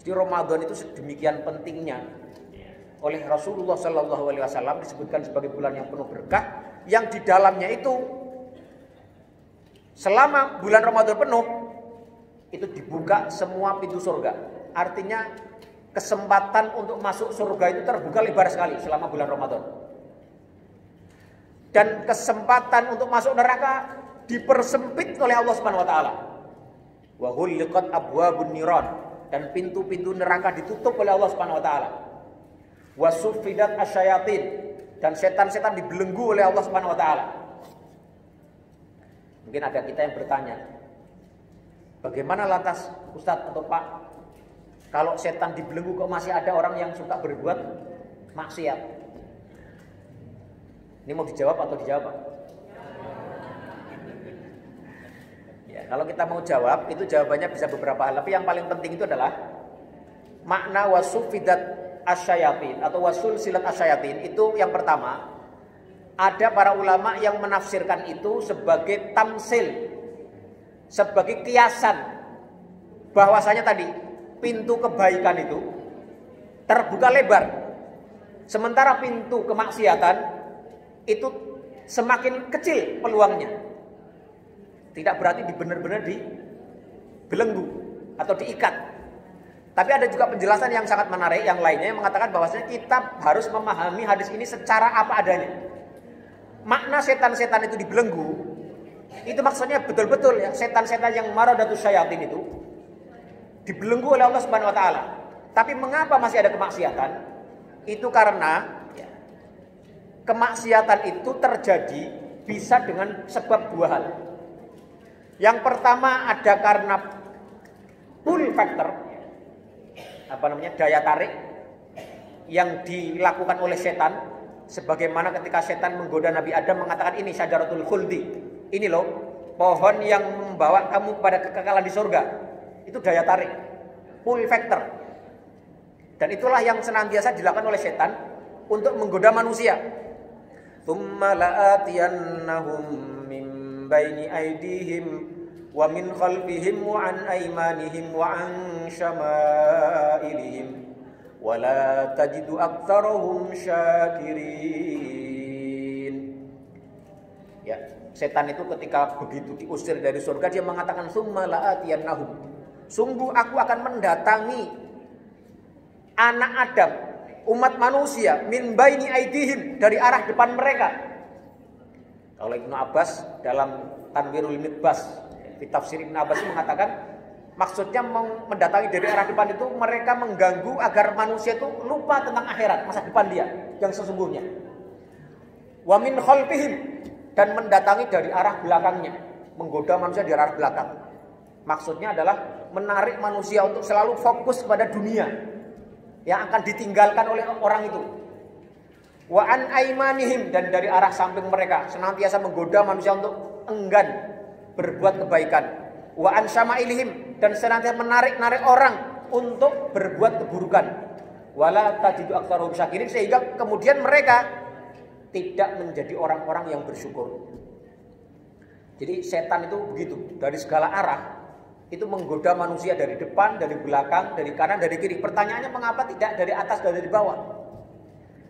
Jadi Ramadan itu sedemikian pentingnya oleh Rasulullah sallallahu alaihi wasallam disebutkan sebagai bulan yang penuh berkah, yang di dalamnya itu selama bulan Ramadan penuh itu dibuka semua pintu surga. Artinya kesempatan untuk masuk surga itu terbuka lebar sekali selama bulan Ramadan. Dan kesempatan untuk masuk neraka dipersempit oleh Allah Subhanahu wa taala. Wa ghulliqat abwabun niran, dan pintu-pintu neraka ditutup oleh Allah Subhanahu wa taala. Wa suffidat asyayatin, dan setan-setan dibelenggu oleh Allah Subhanahu wa taala. Mungkin ada kita yang bertanya, bagaimana lantas Ustadz atau Pak, kalau setan dibelenggu kok masih ada orang yang suka berbuat maksiat? Ini mau dijawab atau dijawab? Ya, kalau kita mau jawab, itu jawabannya bisa beberapa hal. Tapi yang paling penting itu adalah makna wasufidat asyayatin atau wasul silat asyayatin. Itu yang pertama, ada para ulama yang menafsirkan itu sebagai tamsil, sebagai kiasan, bahwasanya tadi pintu kebaikan itu terbuka lebar, sementara pintu kemaksiatan itu semakin kecil peluangnya. Tidak berarti benar-benar dibelenggu atau diikat. Tapi ada juga penjelasan yang sangat menarik yang lainnya yang mengatakan bahwasanya kita harus memahami hadis ini secara apa adanya. Makna setan-setan itu dibelenggu, itu maksudnya betul-betul ya, setan-setan yang maradatus syayatin itu dibelenggu oleh Allah Subhanahu wa taala. Tapi mengapa masih ada kemaksiatan? Itu karena ya, kemaksiatan itu terjadi bisa dengan sebab dua hal. Yang pertama ada karena pull factor, daya tarik yang dilakukan oleh setan, sebagaimana ketika setan menggoda Nabi Adam mengatakan ini syajaratul khuldi, ini loh pohon yang membawa kamu pada kekekalan di surga. Itu daya tarik, pull factor. Dan itulah yang senantiasa dilakukan oleh setan untuk menggoda manusia. Tsumma la'atiyannahum min baini aydihim wa min khalfihim wa an aymanihim wa an syama'ilihim wa la tajidu aktsarahum syakirin. Ya, setan itu ketika begitu diusir dari surga dia mengatakan tsumma la'atiyannahum, sungguh aku akan mendatangi anak Adam, umat manusia, min baini aydihim, dari arah depan mereka. Kalau Ibnu Abbas dalam Tanwirul Midbas di tafsir Ibnu Abbas mengatakan maksudnya mendatangi dari arah depan itu mereka mengganggu agar manusia itu lupa tentang akhirat, masa depan dia yang sesungguhnya. Wa min khalfihim, dan mendatangi dari arah belakangnya, menggoda manusia dari arah belakang. Maksudnya adalah menarik manusia untuk selalu fokus kepada dunia yang akan ditinggalkan oleh orang itu. Wa an aymanihim, dan dari arah samping mereka senantiasa menggoda manusia untuk enggan berbuat kebaikan. Wa an syama'ilihim, dan senantiasa menarik-narik orang untuk berbuat keburukan. Wala tajidu aktsarahum syakirin, sehingga kemudian mereka tidak menjadi orang-orang yang bersyukur. Jadi setan itu begitu, dari segala arah itu menggoda manusia, dari depan, dari belakang, dari kanan, dari kiri. Pertanyaannya mengapa tidak dari atas dan dari bawah?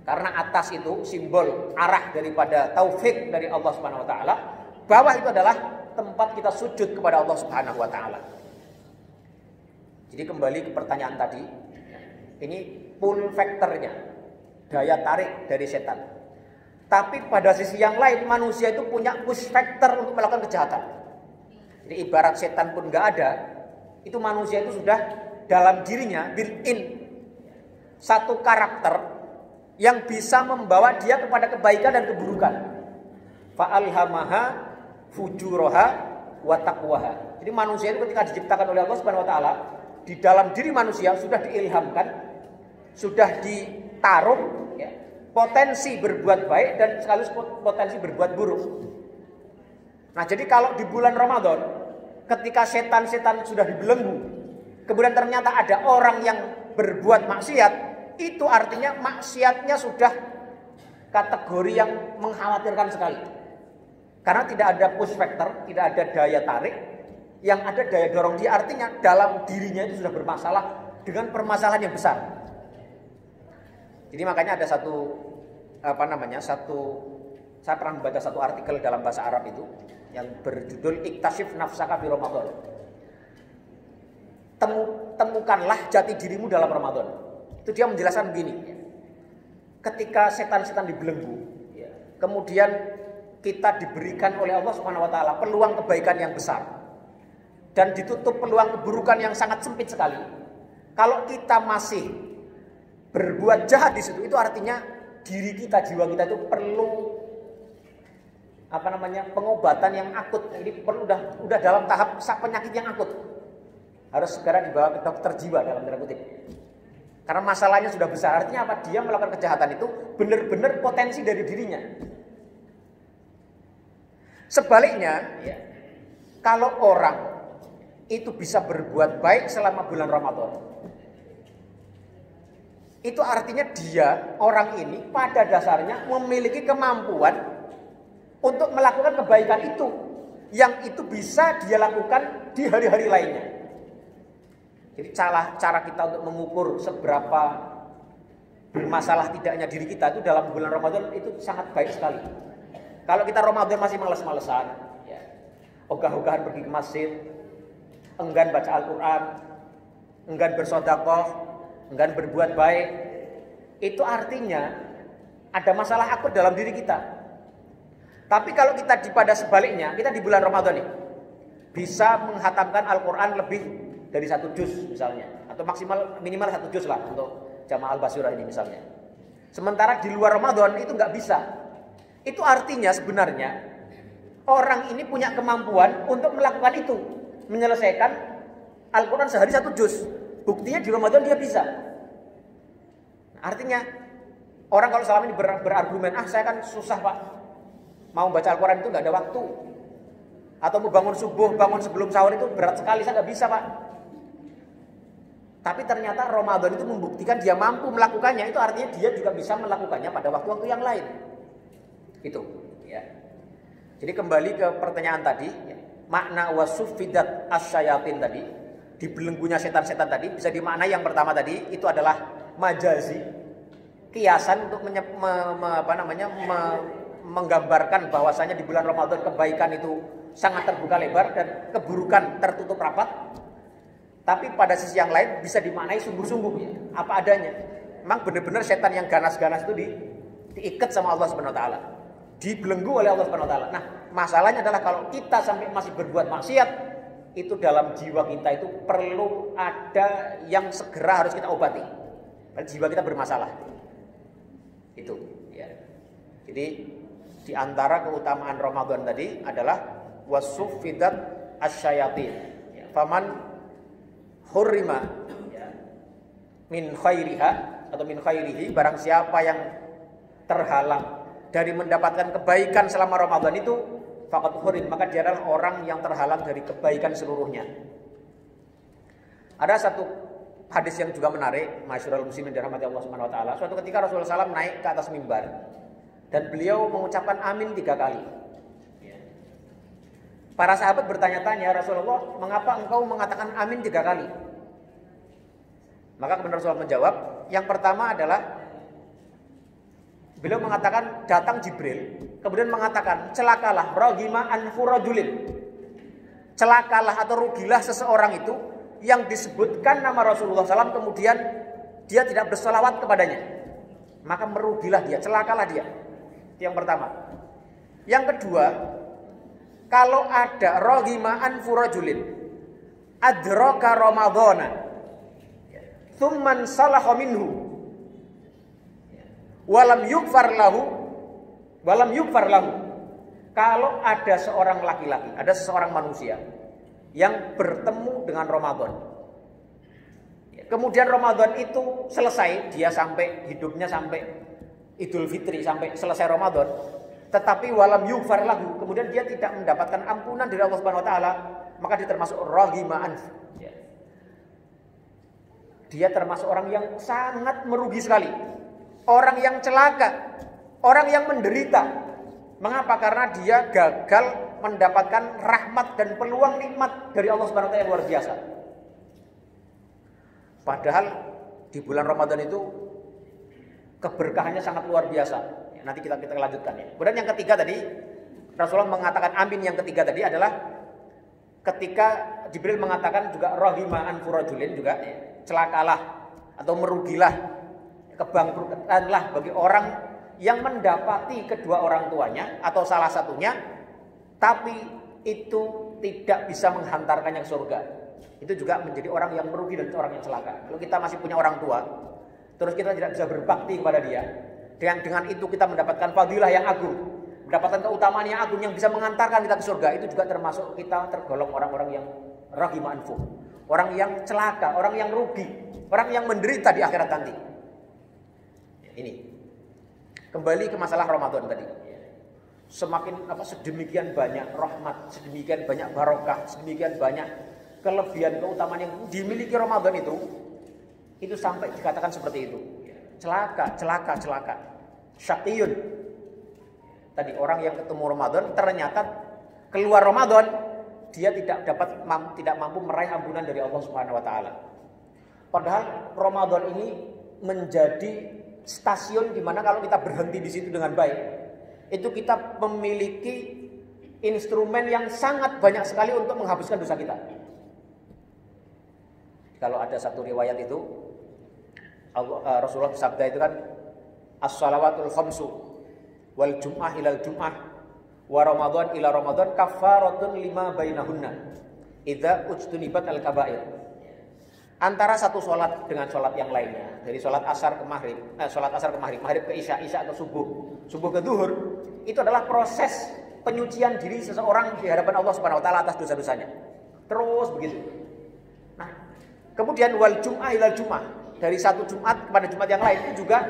Karena atas itu simbol arah daripada taufik dari Allah Subhanahu wa taala, bawah itu adalah tempat kita sujud kepada Allah Subhanahu wa taala. Jadi kembali ke pertanyaan tadi, ini pull factornya, daya tarik dari setan. Tapi pada sisi yang lain manusia itu punya push factor untuk melakukan kejahatan. Jadi ibarat setan pun nggak ada, itu manusia itu sudah dalam dirinya built-in satu karakter yang bisa membawa dia kepada kebaikan dan keburukan. Fa'alhamaha fujuraha wa taqwaha. Jadi manusia itu ketika diciptakan oleh Allah Subhanahu wa taala, di dalam diri manusia sudah diilhamkan, sudah ditaruh ya, potensi berbuat baik dan sekaligus potensi berbuat buruk. Nah, jadi kalau di bulan Ramadan ketika setan-setan sudah dibelenggu, kemudian ternyata ada orang yang berbuat maksiat, itu artinya maksiatnya sudah kategori yang mengkhawatirkan sekali. Karena tidak ada push factor, tidak ada daya tarik, yang ada daya dorong dia, artinya dalam dirinya itu sudah bermasalah dengan permasalahan yang besar. Jadi makanya ada saya pernah membaca satu artikel dalam bahasa Arab itu yang berjudul Iktashif Nafsaka fi Ramadan. Temukanlah jati dirimu dalam Ramadan. Itu dia menjelaskan begini, ketika setan-setan dibelenggu, kemudian kita diberikan oleh Allah Subhanahu wa taala peluang kebaikan yang besar dan ditutup peluang keburukan yang sangat sempit sekali. Kalau kita masih berbuat jahat di situ, itu artinya diri kita, jiwa kita itu perlu pengobatan yang akut. Ini perlu udah dalam tahap penyakit yang akut. Harus segera dibawa ke dokter jiwa dalam tanda kutip. Karena masalahnya sudah besar. Artinya apa? Dia melakukan kejahatan itu benar-benar potensi dari dirinya. Sebaliknya, kalau orang itu bisa berbuat baik selama bulan Ramadan, itu artinya dia, orang ini pada dasarnya memiliki kemampuan untuk melakukan kebaikan itu, yang itu bisa dia lakukan di hari-hari lainnya. Jadi cara kita untuk mengukur seberapa bermasalah tidaknya diri kita itu dalam bulan Ramadan itu sangat baik sekali. Kalau kita Ramadan masih males-malesan, ogah-ogahan pergi ke masjid, enggan baca Al-Quran, enggan bersedekah, enggan berbuat baik, itu artinya ada masalah akut dalam diri kita. Tapi kalau kita pada sebaliknya, kita di bulan Ramadan nih bisa menghatamkan Al-Quran lebih dari 1 juz misalnya, atau minimal 1 juz lah untuk Jamaah Al-Basyirah ini misalnya. Sementara di luar Ramadan itu nggak bisa. Itu artinya sebenarnya orang ini punya kemampuan untuk melakukan itu, menyelesaikan Al-Quran sehari 1 juz. Buktinya di Ramadan dia bisa. Artinya orang kalau selama ini berargumen, saya kan susah pak, mau baca Al-Quran itu nggak ada waktu, atau mau bangun subuh, bangun sebelum sahur itu berat sekali, saya nggak bisa pak. Tapi ternyata Ramadan itu membuktikan dia mampu melakukannya. Itu artinya dia juga bisa melakukannya pada waktu-waktu yang lain. Itu ya. Jadi kembali ke pertanyaan tadi, makna wasuffidat asyayatin tadi, dibelenggunya setan-setan tadi, bisa dimaknai yang pertama tadi itu adalah majazi, kiasan untuk menggambarkan bahwasanya di bulan Ramadan kebaikan itu sangat terbuka lebar dan keburukan tertutup rapat. Tapi pada sisi yang lain bisa dimaknai sungguh-sungguh ya, apa adanya. Memang benar-benar setan yang ganas-ganas itu diikat sama Allah Subhanahu wa taala. Dibelenggu oleh Allah Subhanahu wa taala. Nah, masalahnya adalah kalau kita sampai masih berbuat maksiat, itu dalam jiwa kita itu perlu ada yang segera harus kita obati. Karena jiwa kita bermasalah. Itu ya. Jadi di antara keutamaan Ramadan tadi adalah wasuffidat asyayatin. Ya, faman hurrima min khairiha atau min khairihi, barang siapa yang terhalang dari mendapatkan kebaikan selama Ramadan itu faqad hurim, maka dia adalah orang yang terhalang dari kebaikan seluruhnya. Ada satu hadis yang juga menarik, masyhurul muslimin dirahmati Allah Subhanahu wa taala. Suatu ketika Rasulullah SAW naik ke atas mimbar dan beliau mengucapkan amin 3 kali. Para sahabat bertanya-tanya, Rasulullah, mengapa engkau mengatakan amin 3 kali? Maka kemudian Rasulullah menjawab, yang pertama adalah Beliau mengatakan, datang Jibril, kemudian mengatakan, celakalah ragima anfu rajulin. Celakalah atau rugilah seseorang itu yang disebutkan nama Rasulullah SAW, kemudian dia tidak bersolawat kepadanya. Maka merugilah dia, celakalah dia. Itu yang pertama. Yang kedua, kalau ada ragima anfu rajulin adraka ramadhana thumman salaha minhu walam yukfar lahu. Kalau ada seorang laki-laki, ada seseorang manusia yang bertemu dengan Ramadan, kemudian Ramadan itu selesai, dia sampai hidupnya sampai Idul Fitri, sampai selesai Ramadan, tetapi walam yukfar lahu, kemudian dia tidak mendapatkan ampunan dari Allah Subhanahu wa taala, maka dia termasuk raghima anf. Dia termasuk orang yang sangat merugi sekali. Orang yang celaka, orang yang menderita. Mengapa? Karena dia gagal mendapatkan rahmat dan peluang nikmat dari Allah Subhanahu wa taala yang luar biasa. Padahal di bulan Ramadan itu keberkahannya sangat luar biasa. Nanti kita lanjutkan ya. Kemudian yang ketiga tadi, Rasulullah mengatakan amin, yang ketiga tadi adalah ketika Jibril mengatakan juga raghima anfu rajulin, juga celakalah atau merugilah, kebangkrutanlah bagi orang yang mendapati kedua orang tuanya atau salah satunya, tapi itu tidak bisa menghantarkannya ke surga. Itu juga menjadi orang yang merugi dan orang yang celaka. Kalau kita masih punya orang tua, terus kita tidak bisa berbakti kepada dia, dengan itu kita mendapatkan fadilah yang agung, mendapatkan keutamaan yang agung yang bisa mengantarkan kita ke surga, itu juga termasuk kita tergolong orang-orang yang raghima anfu, orang yang celaka, orang yang rugi, orang yang menderita di akhirat nanti. Ini kembali ke masalah Ramadan tadi. Semakin sedemikian banyak rahmat, sedemikian banyak barokah, sedemikian banyak kelebihan keutamaan yang dimiliki Ramadan itu sampai dikatakan seperti itu. Celaka. Syaqiyun. Tadi orang yang ketemu Ramadan ternyata keluar Ramadan dia tidak mampu meraih ampunan dari Allah Subhanahu wa taala. Padahal Ramadan ini menjadi stasiun di mana kalau kita berhenti di situ dengan baik, itu kita memiliki instrumen yang sangat banyak sekali untuk menghapuskan dosa kita. Kalau ada satu riwayat itu Rasulullah bersabda itu kan, as-salawatul khamsu wal jum'ah ilal jum'ah wa ramadan ila ramadan kafaratun lima bainahunna idza ujtunibat al-kaba'ir. Antara satu sholat dengan sholat yang lainnya, dari sholat asar ke maghrib, maghrib ke isya, isya ke subuh, subuh ke zuhur, itu adalah proses penyucian diri seseorang di hadapan Allah Subhanahu wa taala atas dosa-dosanya. Terus begitu. Nah, kemudian wal jum'ah ilal jum'ah, dari satu Jumat kepada Jumat yang lain, itu juga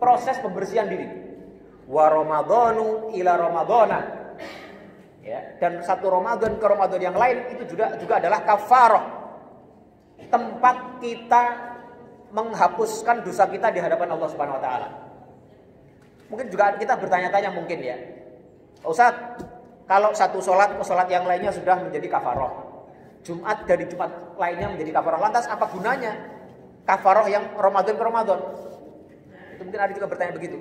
proses pembersihan diri. Wa ramadhanu ila ramadhana. Ya, dan satu Ramadan ke Ramadan yang lain itu juga adalah kafarah. Tempat kita menghapuskan dosa kita di hadapan Allah Subhanahu wa taala. Mungkin juga kita bertanya-tanya mungkin ya, Ustaz, kalau satu sholat ke sholat yang lainnya sudah menjadi kafarah, Jumat dari Jumat lainnya menjadi kafarah, lantas apa gunanya kafarah yang Ramadan ke Ramadan? Itu mungkin ada juga bertanya begitu.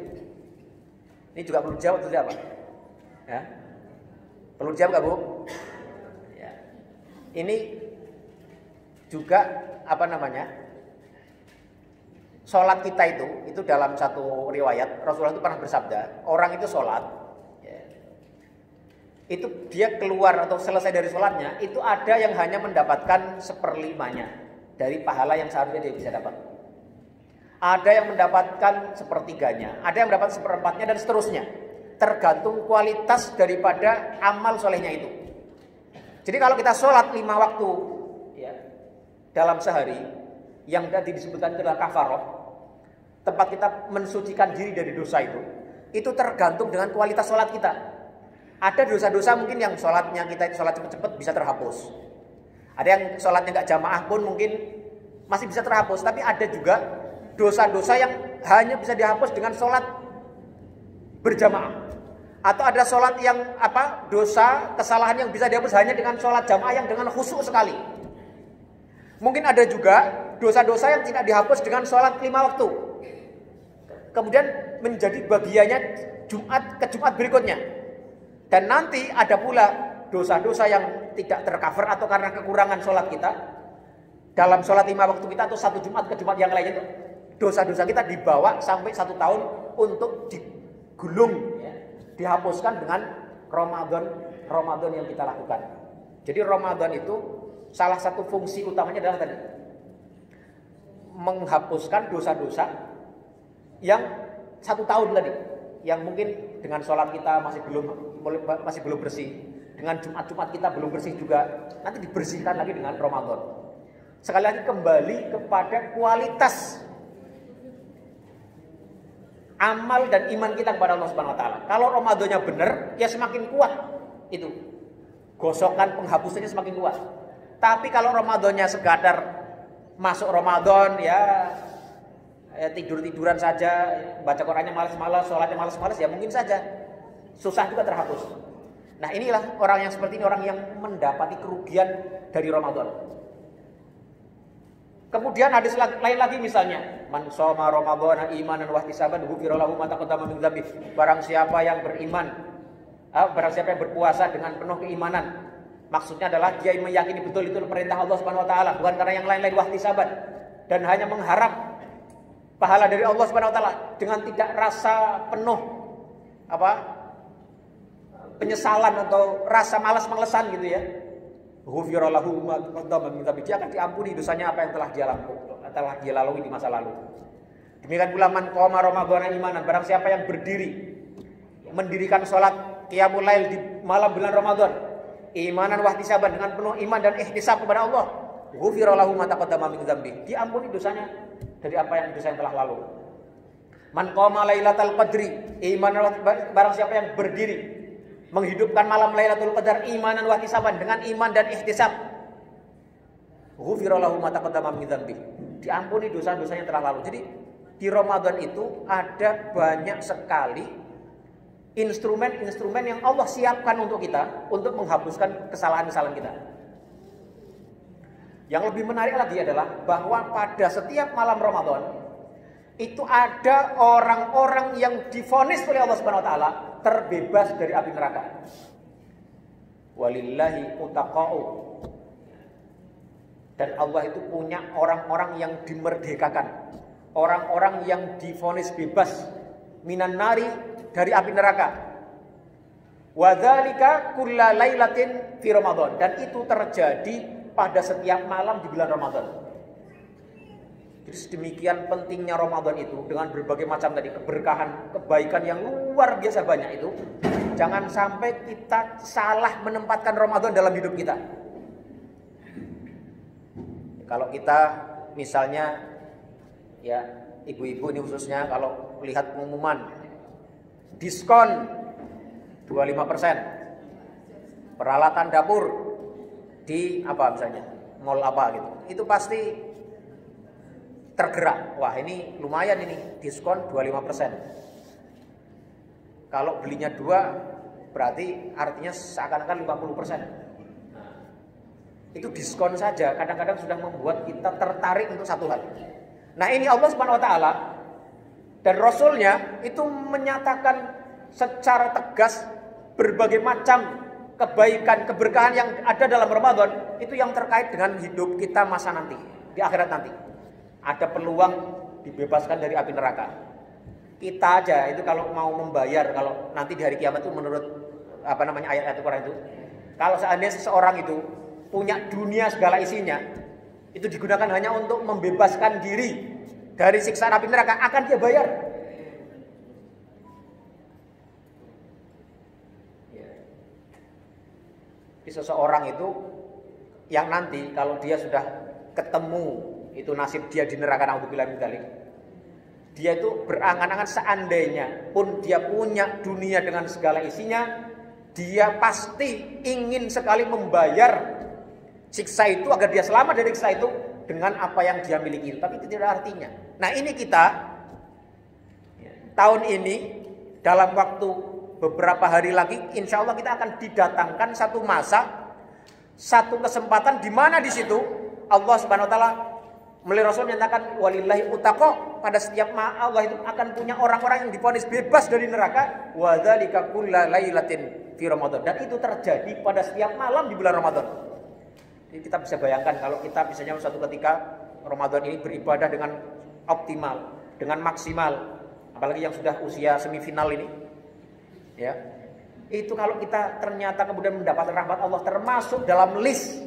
Ini juga perlu jawab atau apa? Ya? Perlu jawab nggak, Bu? Ya. Ini juga sholat kita itu dalam satu riwayat Rasulullah itu pernah bersabda, orang itu sholat, ya, itu dia keluar atau selesai dari sholatnya, itu ada yang hanya mendapatkan 1/5-nya dari pahala yang seharusnya dia bisa dapat. Ada yang mendapatkan 1/3-nya, ada yang mendapat 1/4-nya dan seterusnya. Tergantung kualitas daripada amal solehnya itu. Jadi kalau kita sholat 5 waktu ya, dalam sehari, yang tadi disebutkan adalah kafarah, tempat kita mensucikan diri dari dosa itu tergantung dengan kualitas sholat kita. Ada dosa-dosa mungkin yang sholatnya kita itu sholat cepet-cepet bisa terhapus. Ada yang sholatnya nggak jamaah pun mungkin masih bisa terhapus. Tapi ada juga dosa-dosa yang hanya bisa dihapus dengan sholat berjamaah. Atau ada sholat yang dosa, kesalahan yang bisa dihapus hanya dengan sholat jamaah yang dengan khusyuk sekali. Mungkin ada juga dosa-dosa yang tidak dihapus dengan sholat 5 waktu. kemudian menjadi bagiannya Jumat ke Jumat berikutnya. Dan nanti ada pula dosa-dosa yang tidak tercover atau karena kekurangan sholat kita dalam sholat 5 waktu kita, atau satu Jumat ke Jumat yang lainnya itu dosa-dosa kita dibawa sampai 1 tahun untuk digulung, ya, dihapuskan dengan Ramadan yang kita lakukan. Jadi Ramadan itu salah satu fungsi utamanya adalah tadi menghapuskan dosa-dosa yang 1 tahun tadi, yang mungkin dengan sholat kita masih belum bersih, dengan Jumat kita belum bersih juga, nanti dibersihkan lagi dengan Ramadan. Sekali lagi kembali kepada kualitas amal dan iman kita kepada Allah Subhanahu wa taala. Kalau Ramadannya benar, ya semakin kuat itu. Gosokan penghapusannya semakin kuat. Tapi kalau Ramadannya sekadar masuk Ramadan ya tidur-tiduran saja, baca Qur'annya malas-malas, sholatnya malas-malas, ya mungkin saja susah juga terhapus. Nah, inilah orang yang seperti ini, orang yang mendapati kerugian dari Ramadan. Kemudian hadis lain lagi misalnya, man shoma ramadhana imanan wa ihtisaban ghufira lahu ma taqaddama min dzambi. Barang siapa yang berpuasa dengan penuh keimanan. Maksudnya adalah dia meyakini betul itu perintah Allah Subhanahu wa taala, bukan karena yang lain-lain, wa ihtisaban, dan hanya mengharap pahala dari Allah Subhanahu wa taala dengan tidak rasa penuh penyesalan atau rasa malas-malesan gitu ya. Ghufira lahu ma taqaddama min dzambi. Dia akan diampuni dosanya apa yang telah dia lalui di masa lalu. Demikian pula man qoma ramadhana imanan, barang siapa yang mendirikan salat qiyamul lail di malam bulan Ramadan, imanan wa ihtisaban, dengan penuh iman dan ihtisab kepada Allah, ghufira lahu ma taqaddama min dzambi. Diampuni dosanya dari apa yang dosa yang telah lalu. Man qoma lailatal qadri imanan, barang siapa yang berdiri menghidupkan malam Lailatul Qadar imanan wa ihtisaban, dengan iman dan ihtisab, ghufira lahu ma taqaddama min dzambi. Diampuni dosa-dosanya yang telah lalu. Jadi di Ramadan itu ada banyak sekali instrumen-instrumen yang Allah siapkan untuk kita untuk menghapuskan kesalahan-kesalahan kita. Yang lebih menarik lagi adalah bahwa pada setiap malam Ramadan itu ada orang-orang yang divonis oleh Allah Subhanahu wa taala terbebas dari api neraka. Walillahi utaqa'u. Dan Allah itu punya orang-orang yang dimerdekakan, orang-orang yang divonis bebas minan nari, dari api neraka. Wa dzalika kulla lailatin fi Ramadan, dan itu terjadi pada setiap malam di bulan Ramadan. Jadi sedemikian pentingnya Ramadan itu dengan berbagai macam tadi keberkahan, kebaikan yang luar biasa banyak itu. Jangan sampai kita salah menempatkan Ramadan dalam hidup kita. Kalau kita misalnya ya ibu-ibu ini khususnya kalau melihat pengumuman diskon 25% peralatan dapur di apa misalnya mall apa gitu, itu pasti tergerak. Wah, ini lumayan ini diskon 25%. Kalau belinya 2 berarti artinya seakan-akan 50%. Itu diskon saja kadang-kadang sudah membuat kita tertarik untuk satu hal. Nah, ini Allah Subhanahu wa taala dan Rasulnya itu menyatakan secara tegas berbagai macam kebaikan, keberkahan yang ada dalam Ramadan itu yang terkait dengan hidup kita masa nanti, di akhirat nanti. Ada peluang dibebaskan dari api neraka. Kita aja itu kalau mau membayar, kalau nanti di hari kiamat itu menurut ayat-ayat Al-Quran itu, kalau seandainya seseorang itu punya dunia segala isinya, itu digunakan hanya untuk membebaskan diri dari siksaan api neraka, akan dia bayar. Seseorang itu yang nanti kalau dia sudah ketemu itu nasib dia di neraka, naudzubillah min dzalik, dia itu berangan-angan seandainya pun dia punya dunia dengan segala isinya, dia pasti ingin sekali membayar siksa itu agar dia selamat dari siksa itu dengan apa yang dia miliki. Tapi itu tidak artinya. Nah, ini kita tahun ini dalam waktu beberapa hari lagi insya Allah kita akan didatangkan satu masa, satu kesempatan di mana di situ Allah Subhanahu wa taala Melalui Rasul menyatakan walillahi utaqo, pada setiap Allah itu akan punya orang-orang yang divonis bebas dari neraka. Wa dzalika kulla lailatin fi Ramadan. Dan itu terjadi pada setiap malam di bulan Ramadan. Jadi kita bisa bayangkan kalau kita misalnya suatu ketika Ramadan ini beribadah dengan optimal, dengan maksimal, apalagi yang sudah usia semifinal ini, ya. Itu kalau kita ternyata kemudian mendapat rahmat Allah, termasuk dalam list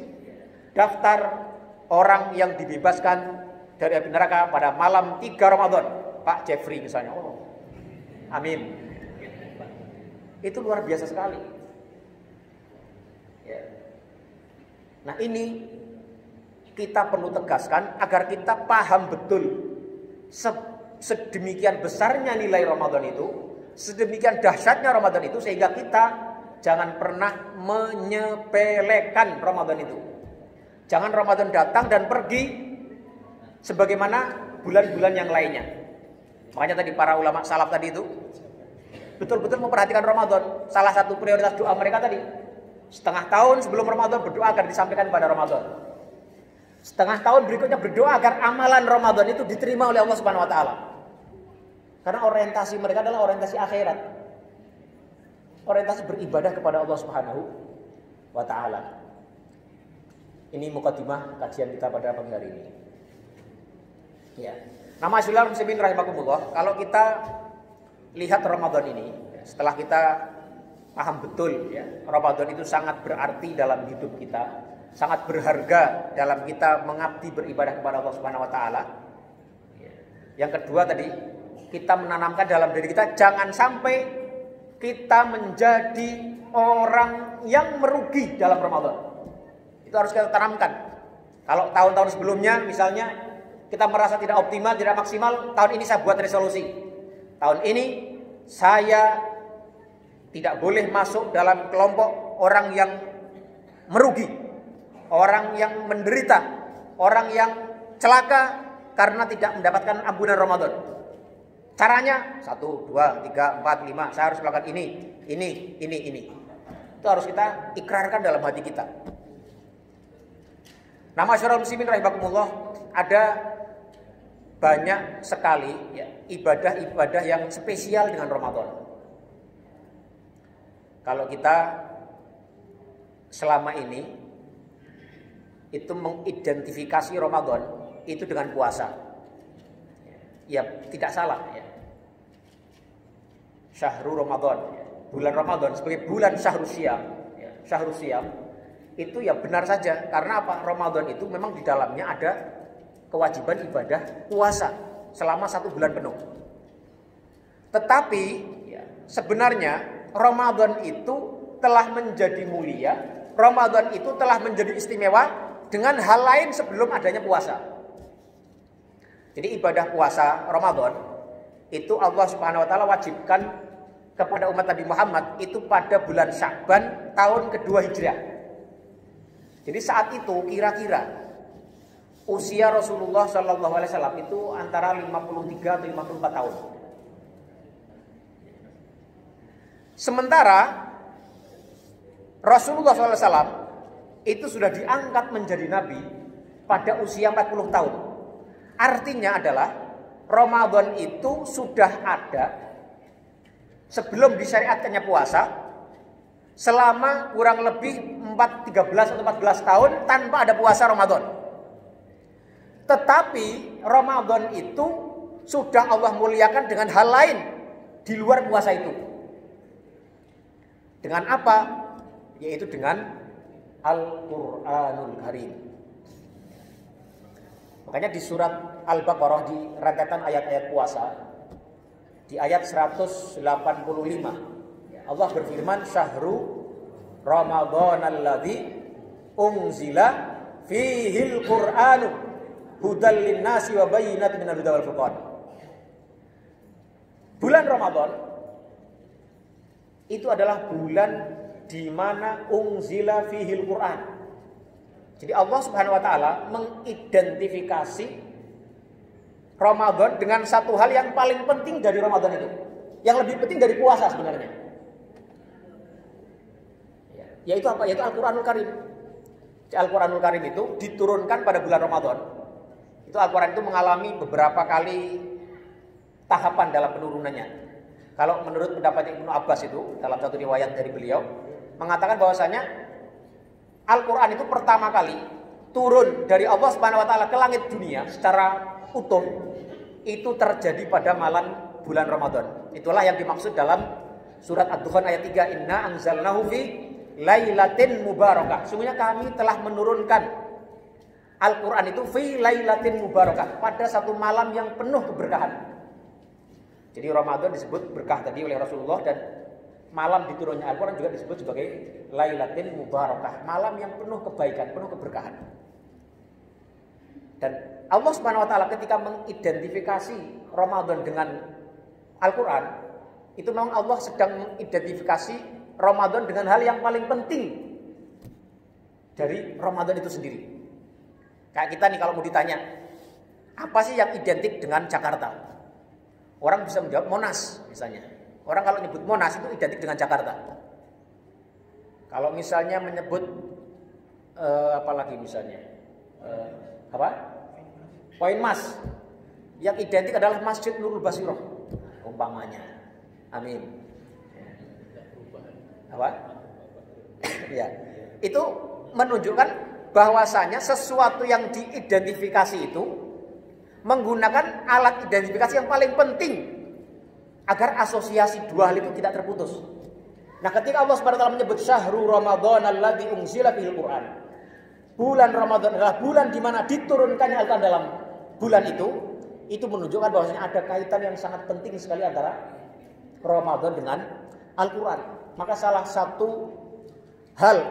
daftar orang yang dibebaskan dari api neraka pada malam 3 Ramadan, Pak Jeffrey misalnya. Oh, amin. Itu luar biasa sekali. Ya. Nah, ini kita perlu tegaskan agar kita paham betul sedemikian besarnya nilai Ramadan itu, sedemikian dahsyatnya Ramadan itu, sehingga kita jangan pernah menyepelekan Ramadan itu. Jangan Ramadan datang dan pergi sebagaimana bulan-bulan yang lainnya. Makanya tadi para ulama salaf tadi itu betul-betul memperhatikan Ramadan. Salah satu prioritas doa mereka tadi, setengah tahun sebelum Ramadan berdoa agar disampaikan pada Ramadan. Setengah tahun berikutnya berdoa agar amalan Ramadan itu diterima oleh Allah Subhanahu wa taala. Karena orientasi mereka adalah orientasi akhirat. Orientasi beribadah kepada Allah Subhanahu wa taala. Ini mukadimah kajian kita pada pagi hari ini. Ya. Nama Asyilal Muslimin rahimakumullah, kalau kita lihat Ramadan ini, setelah kita paham betul ya, Ramadan itu sangat berarti dalam hidup kita, sangat berharga dalam kita mengabdi beribadah kepada Allah Subhanahu wa taala. Yang kedua tadi, kita menanamkan dalam diri kita jangan sampai kita menjadi orang yang merugi dalam Ramadan. Itu harus kita tanamkan. Kalau tahun-tahun sebelumnya misalnya kita merasa tidak optimal, tidak maksimal, tahun ini saya buat resolusi. Tahun ini saya tidak boleh masuk dalam kelompok orang yang merugi, orang yang menderita, orang yang celaka karena tidak mendapatkan ampunan Ramadan. Caranya 1, 2, 3, 4, 5, saya harus melakukan ini. Itu harus kita ikrarkan dalam hati kita. Nama Asyilal Muslimin rahimakumullah, ada banyak sekali ya, ibadah-ibadah yang spesial dengan Ramadan. Kalau kita selama ini itu mengidentifikasi Ramadan itu dengan puasa, ya tidak salah ya. Syahrul Ramadan, bulan Ramadan sebagai bulan Syahrul Syiyam, ya, Syahrul Syiyam itu ya benar saja. Karena apa? Ramadan itu memang di dalamnya ada kewajiban ibadah puasa selama 1 bulan penuh. Tetapi ya, sebenarnya Ramadan itu telah menjadi mulia, Ramadan itu telah menjadi istimewa dengan hal lain sebelum adanya puasa. Jadi ibadah puasa Ramadan itu Allah Subhanahu wa taala wajibkan kepada umat Nabi Muhammad itu pada bulan Sya'ban tahun kedua Hijriah. Jadi saat itu kira-kira usia Rasulullah Shallallahu Alaihi Wasallam itu antara 53 atau 54 tahun. Sementara Rasulullah SAW itu sudah diangkat menjadi nabi pada usia 40 tahun. Artinya adalah Ramadan itu sudah ada sebelum disyariatkannya puasa selama kurang lebih 13 atau 14 tahun tanpa ada puasa Ramadan. Tetapi Ramadan itu sudah Allah muliakan dengan hal lain di luar puasa itu. Dengan apa? Yaitu dengan Al-Quranul Karim. Makanya di surat Al-Baqarah di rentetan ayat-ayat puasa, di ayat 185 Allah berfirman, Syahru Ramadhanalladzi unzila fihil Qur'anu hudal linnasi wa bayyinatin minal huda wal furqan. Bulan Ramadan itu adalah bulan di mana unzila fihil Qur'an. Jadi Allah Subhanahu wa taala mengidentifikasi Ramadan dengan satu hal yang paling penting dari Ramadan itu. Yang lebih penting dari puasa sebenarnya. Yaitu apa? Yaitu Al-Quranul Karim. Al-Quranul Karim itu diturunkan pada bulan Ramadan. Itu Al-Quran itu mengalami beberapa kali tahapan dalam penurunannya. Kalau menurut pendapat Ibnu Abbas itu dalam satu riwayat dari beliau mengatakan bahwasanya Al-Quran itu pertama kali turun dari Allah Subhanahu Wa Taala ke langit dunia secara utuh itu terjadi pada malam bulan Ramadan. Itulah yang dimaksud dalam surat Ad-Dukhan ayat 3, Inna anzalnahu fi lailatin mubarakah. Sungguhnya kami telah menurunkan Al-Quran itu fi lailatin mubarakah, pada satu malam yang penuh keberkahan. Jadi Ramadan disebut berkah tadi oleh Rasulullah, dan malam diturunnya Al-Quran juga disebut sebagai lailatin mubarakah, malam yang penuh kebaikan, penuh keberkahan. Dan Allah Subhanahu Wa Taala ketika mengidentifikasi Ramadan dengan Al-Quran, itu memang Allah sedang mengidentifikasi Ramadan dengan hal yang paling penting dari Ramadan itu sendiri. Kayak kita nih kalau mau ditanya, apa sih yang identik dengan Jakarta? Orang bisa menjawab Monas misalnya. Orang kalau nyebut Monas itu identik dengan Jakarta. Kalau misalnya menyebut apa lagi misalnya? Poin Mas. Yang identik adalah Masjid Nurul Basiroh umpamanya. Amin. Apa? Ya. Itu menunjukkan bahwasanya sesuatu yang diidentifikasi itu menggunakan alat identifikasi yang paling penting agar asosiasi dua hal itu tidak terputus. Nah, ketika Allah Subhanahu wa taala menyebut syahrul Ramadan alladzi unzila fihil Qur'an, bulan Ramadan adalah bulan di mana diturunkannya Al-Qur'an dalam bulan itu menunjukkan bahwasanya ada kaitan yang sangat penting sekali antara Ramadan dengan Al-Qur'an. Maka salah satu hal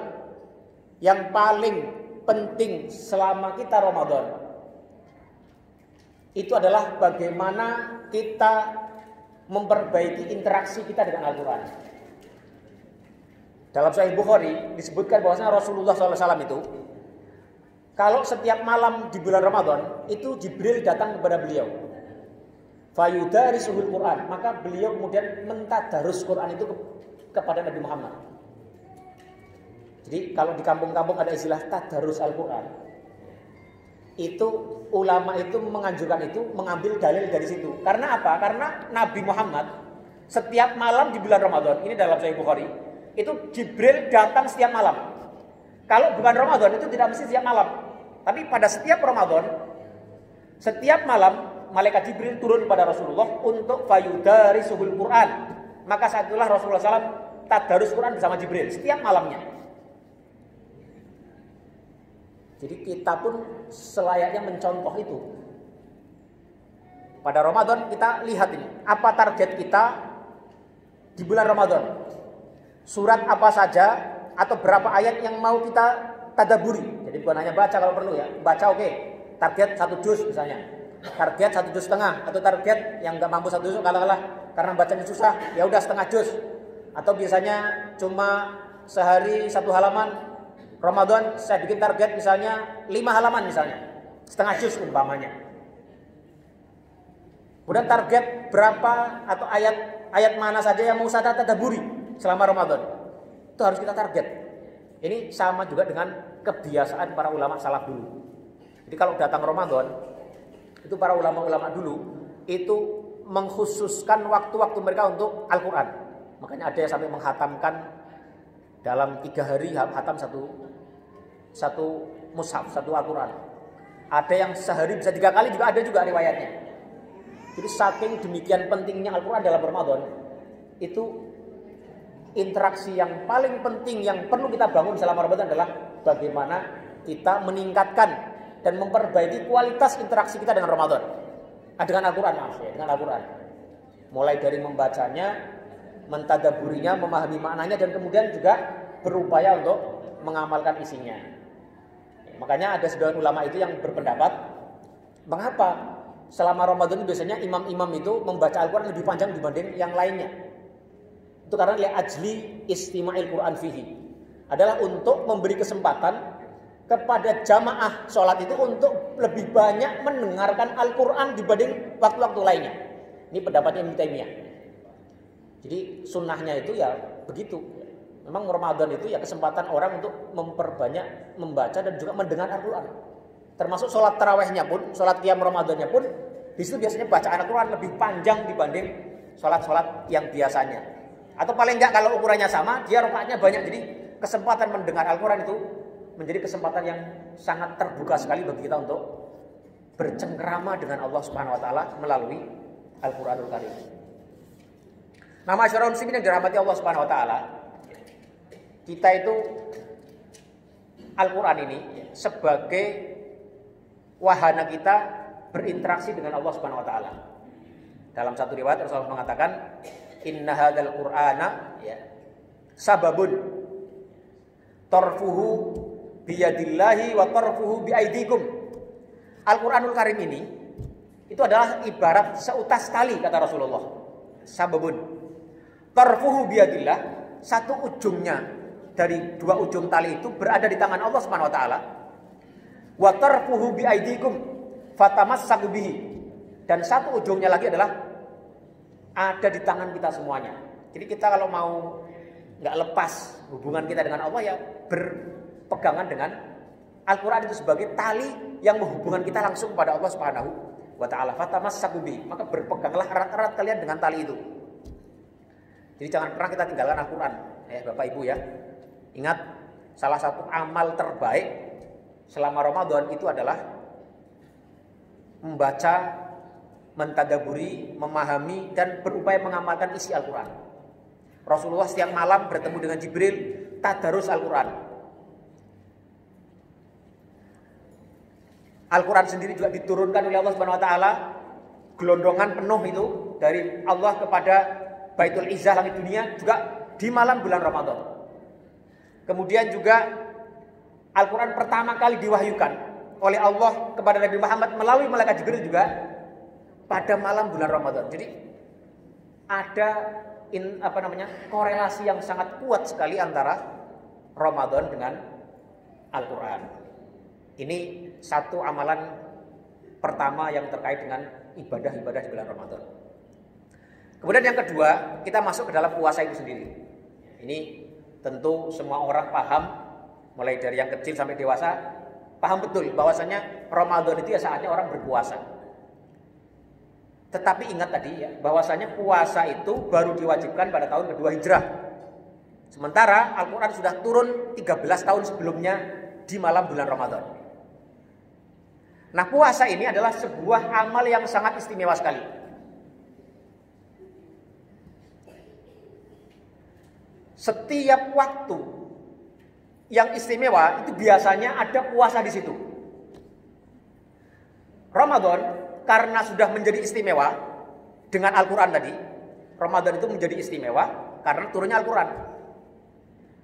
yang paling penting selama kita Ramadan itu adalah bagaimana kita memperbaiki interaksi kita dengan Al-Quran. Dalam Sahih Bukhari disebutkan bahwasanya Rasulullah SAW itu kalau setiap malam di bulan Ramadan itu Jibril datang kepada beliau. Fayudarisuhul Quran, maka beliau kemudian mentadarus Quran itu kepada Nabi Muhammad. Jadi kalau di kampung-kampung ada istilah tadarus Al-Quran, itu ulama itu menganjurkan itu mengambil dalil dari situ. Karena apa? Karena Nabi Muhammad setiap malam di bulan Ramadan, ini dalam Sahih Bukhari, itu Jibril datang setiap malam. Kalau bukan Ramadan itu tidak mesti setiap malam. Tapi pada setiap Ramadan, setiap malam malaikat Jibril turun pada Rasulullah untuk fayudarisuhul Quran. Maka saat itulah Rasulullah SAW tadarus Quran bersama Jibril setiap malamnya. Jadi kita pun selayaknya mencontoh itu. Pada Ramadan kita lihat ini, apa target kita di bulan Ramadan. Surat apa saja atau berapa ayat yang mau kita tadaburi. Jadi bukan hanya baca kalau perlu ya. Baca oke. Target 1 juz misalnya. Target 1,5 juz atau target yang enggak mampu 1 juz kalah karena bacanya susah, ya udah 1/2 juz. Atau biasanya cuma sehari 1 halaman. Ramadan saya bikin target misalnya 5 halaman misalnya, 1/2 juz umpamanya. Kemudian target berapa atau ayat mana saja yang mau saya tadaburi selama Ramadan. Itu harus kita target. Ini sama juga dengan kebiasaan para ulama salaf dulu. Jadi kalau datang Ramadan, itu para ulama-ulama dulu itu mengkhususkan waktu-waktu mereka untuk Al-Quran. Makanya ada yang sampai menghatamkan dalam 3 hari hatam satu mushaf, satu Al-Quran. Ada yang sehari bisa 3 kali juga ada juga riwayatnya. Jadi saking demikian pentingnya Al-Quran dalam Ramadan, itu interaksi yang paling penting yang perlu kita bangun selama Ramadan adalah bagaimana kita meningkatkan dan memperbaiki kualitas interaksi kita dengan Ramadan. Dengan Al-Quran, dengan Al-Quran. Mulai dari membacanya, mentadaburinya, memahami maknanya, dan kemudian juga berupaya untuk mengamalkan isinya. Makanya ada sebagian ulama itu yang berpendapat, mengapa selama Ramadan itu biasanya imam-imam itu membaca Al-Quran lebih panjang dibanding yang lainnya. Itu karena li'ajli istima'il Quran fihi. Adalah untuk memberi kesempatan kepada jamaah sholat itu untuk lebih banyak mendengarkan Al-Quran dibanding waktu-waktu lainnya. Ini pendapatnya Ibnu Taimiyah. Jadi sunnahnya itu ya begitu. Memang Ramadan itu ya kesempatan orang untuk memperbanyak membaca dan juga mendengar Al-Quran. Termasuk sholat tarawehnya pun, sholat qiyam Ramadannya pun, di situ biasanya bacaan Al-Quran lebih panjang dibanding sholat-sholat yang biasanya. Atau paling enggak kalau ukurannya sama, dia rakaatnya banyak. Jadi kesempatan mendengar Al-Quran itu menjadi kesempatan yang sangat terbuka sekali bagi kita untuk bercengkrama dengan Allah Subhanahu wa taala melalui Al-Qur'anul Karim. Nama Masyarul muslimin yang dirahmati Allah Subhanahu wa taala, kita itu Al-Qur'an ini sebagai wahana kita berinteraksi dengan Allah Subhanahu wa taala. Dalam satu riwayat Rasulullah mengatakan, "Inna hadzal Qur'ana sababun tarfuhu biyadillahi wa tarfuhu biaidikum." Al-Qur'anul Karim ini itu adalah ibarat seutas tali, kata Rasulullah. Sababun tarfuhu biyadillah, satu ujungnya dari dua ujung tali itu berada di tangan Allah Subhanahu wa taala. Wa tarfuhu biaidikum fatamassaku bihi, dan satu ujungnya lagi adalah ada di tangan kita semuanya. Jadi kita kalau mau nggak lepas hubungan kita dengan Allah, ya berpegangan dengan Al-Quran itu sebagai tali yang menghubungkan kita langsung kepada Allah Subhanahu wa taala. Fatamassaku bihi, maka berpeganglah erat-erat kalian dengan tali itu. Jadi jangan pernah kita tinggalkan Al-Quran, ya Bapak Ibu ya. Ingat, salah satu amal terbaik selama Ramadan itu adalah membaca, mentadaburi, memahami, dan berupaya mengamalkan isi Al-Quran. Rasulullah setiap malam bertemu dengan Jibril, tadarus Al-Quran. Al-Quran sendiri juga diturunkan oleh Allah Subhanahu wa taala, gelondongan penuh itu dari Allah kepada Baitul Izzah langit dunia juga di malam bulan Ramadan. Kemudian juga Al-Quran pertama kali diwahyukan oleh Allah kepada Nabi Muhammad melalui malaikat Jibril juga pada malam bulan Ramadan. Jadi ada korelasi yang sangat kuat sekali antara Ramadan dengan Al-Quran. Ini satu amalan pertama yang terkait dengan ibadah-ibadah di bulan Ramadan. Kemudian yang kedua, kita masuk ke dalam puasa itu sendiri. Ini tentu semua orang paham, mulai dari yang kecil sampai dewasa, paham betul bahwasanya Ramadan itu ya saatnya orang berpuasa. Tetapi ingat tadi ya, bahwasanya puasa itu baru diwajibkan pada tahun kedua Hijrah. Sementara Al-Quran sudah turun 13 tahun sebelumnya di malam bulan Ramadan. Nah, puasa ini adalah sebuah amal yang sangat istimewa sekali. Setiap waktu yang istimewa itu biasanya ada puasa di situ. Ramadan karena sudah menjadi istimewa dengan Al-Quran tadi. Ramadan itu menjadi istimewa karena turunnya Al-Quran.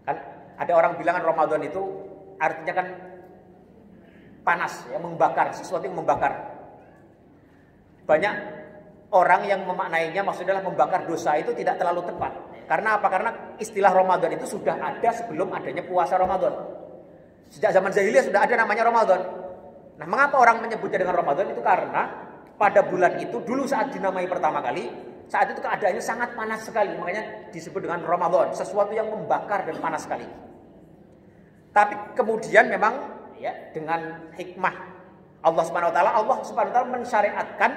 Kan ada orang bilang Ramadan itu artinya kan panas, ya, membakar, sesuatu yang membakar. Banyak orang yang memaknainya maksudnya adalah membakar dosa itu tidak terlalu tepat. Karena apa? Karena istilah Ramadan itu sudah ada sebelum adanya puasa Ramadan. Sejak zaman jahiliyah sudah ada namanya Ramadan. Nah, mengapa orang menyebutnya dengan Ramadan? Itu karena pada bulan itu dulu saat dinamai pertama kali, saat itu keadaannya sangat panas sekali, makanya disebut dengan Ramadan, sesuatu yang membakar dan panas sekali. Tapi kemudian memang ya, dengan hikmah Allah Subhanahu wa taala mensyariatkan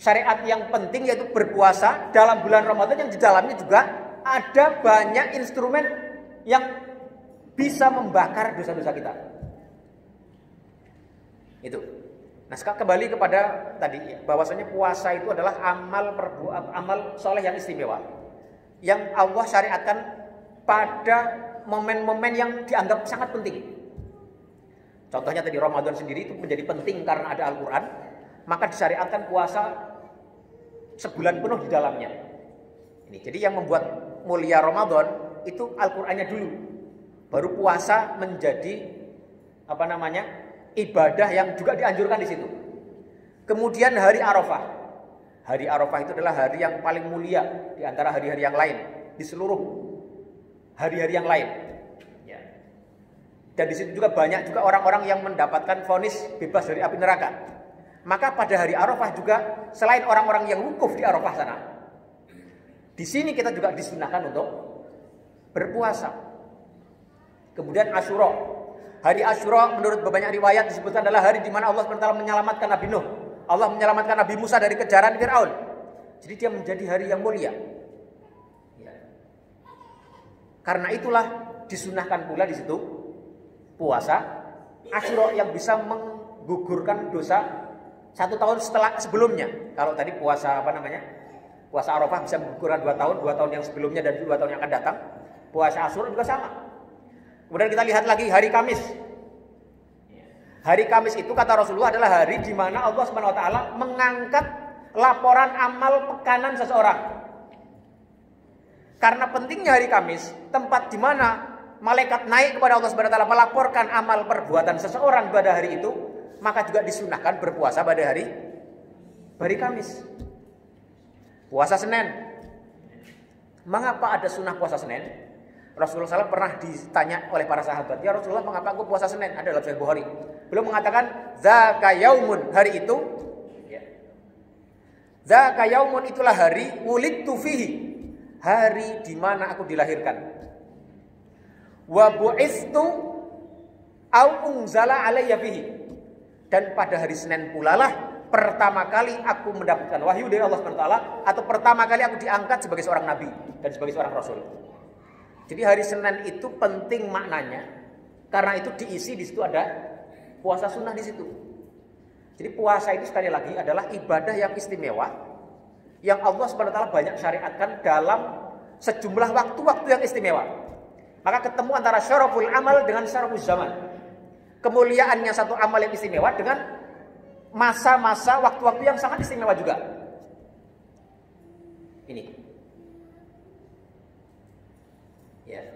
syariat yang penting, yaitu berpuasa dalam bulan Ramadan, yang di dalamnya juga ada banyak instrumen yang bisa membakar dosa-dosa kita. Itu. Nah, sekarang kembali kepada tadi bahwasanya puasa itu adalah amal soleh yang istimewa yang Allah syariatkan pada momen-momen yang dianggap sangat penting. Contohnya tadi Ramadan sendiri itu menjadi penting karena ada Al-Quran, maka disyariatkan puasa sebulan penuh di dalamnya. Ini jadi yang membuat mulia Ramadan itu Al-Qur'annya dulu. Baru puasa menjadi ibadah yang juga dianjurkan di situ. Kemudian hari Arafah. Hari Arafah itu adalah hari yang paling mulia di antara hari-hari yang lain, di seluruh hari-hari yang lain. Ya. Dan di situ juga banyak juga orang-orang yang mendapatkan vonis bebas dari api neraka. Maka pada hari Arafah juga selain orang-orang yang wukuf di Arafah sana, di sini kita juga disunahkan untuk berpuasa. Kemudian Asyura. Hari Asyura menurut banyak riwayat disebutkan adalah hari di mana Allah SWT menyelamatkan Nabi Nuh. Allah menyelamatkan Nabi Musa dari kejaran Fir'aun. Jadi dia menjadi hari yang mulia. Ya. Karena itulah disunahkan pula di situ puasa Asyura yang bisa menggugurkan dosa 1 tahun sebelumnya. Kalau tadi puasa puasa Arafah bisa menggugurkan 2 tahun, 2 tahun yang sebelumnya dan 2 tahun yang akan datang. Puasa Asyura juga sama. Kemudian kita lihat lagi hari Kamis. Hari Kamis itu kata Rasulullah adalah hari di mana Allah Subhanahu wa taala mengangkat laporan amal pekanan seseorang. Karena pentingnya hari Kamis, tempat di mana malaikat naik kepada Allah Subhanahu wa taala melaporkan amal perbuatan seseorang pada hari itu, maka juga disunahkan berpuasa pada hari Kamis. Puasa Senin. Mengapa ada sunnah puasa Senin? Rasulullah SAW pernah ditanya oleh para sahabat, ya Rasulullah, mengapa aku puasa Senin? Ada dalam Sahih Bukhari. Beliau mengatakan, zaka yaumun, hari itu, zaka yaumun itulah hari wulidtu fihi, hari di mana aku dilahirkan. Wa bu'istu au unzala alayya fihi, dan pada hari Senin pula lah pertama kali aku mendapatkan wahyu dari Allah SWT, atau pertama kali aku diangkat sebagai seorang nabi dan sebagai seorang rasul. Jadi hari Senin itu penting maknanya, karena itu diisi di situ ada puasa sunnah di situ. Jadi puasa itu sekali lagi adalah ibadah yang istimewa, yang Allah SWT banyak syariatkan dalam sejumlah waktu-waktu yang istimewa. Maka ketemu antara syaraful amal dengan syaraful zaman. Kemuliaannya satu amal yang istimewa dengan masa-masa waktu-waktu yang sangat istimewa juga. Ini. Ya.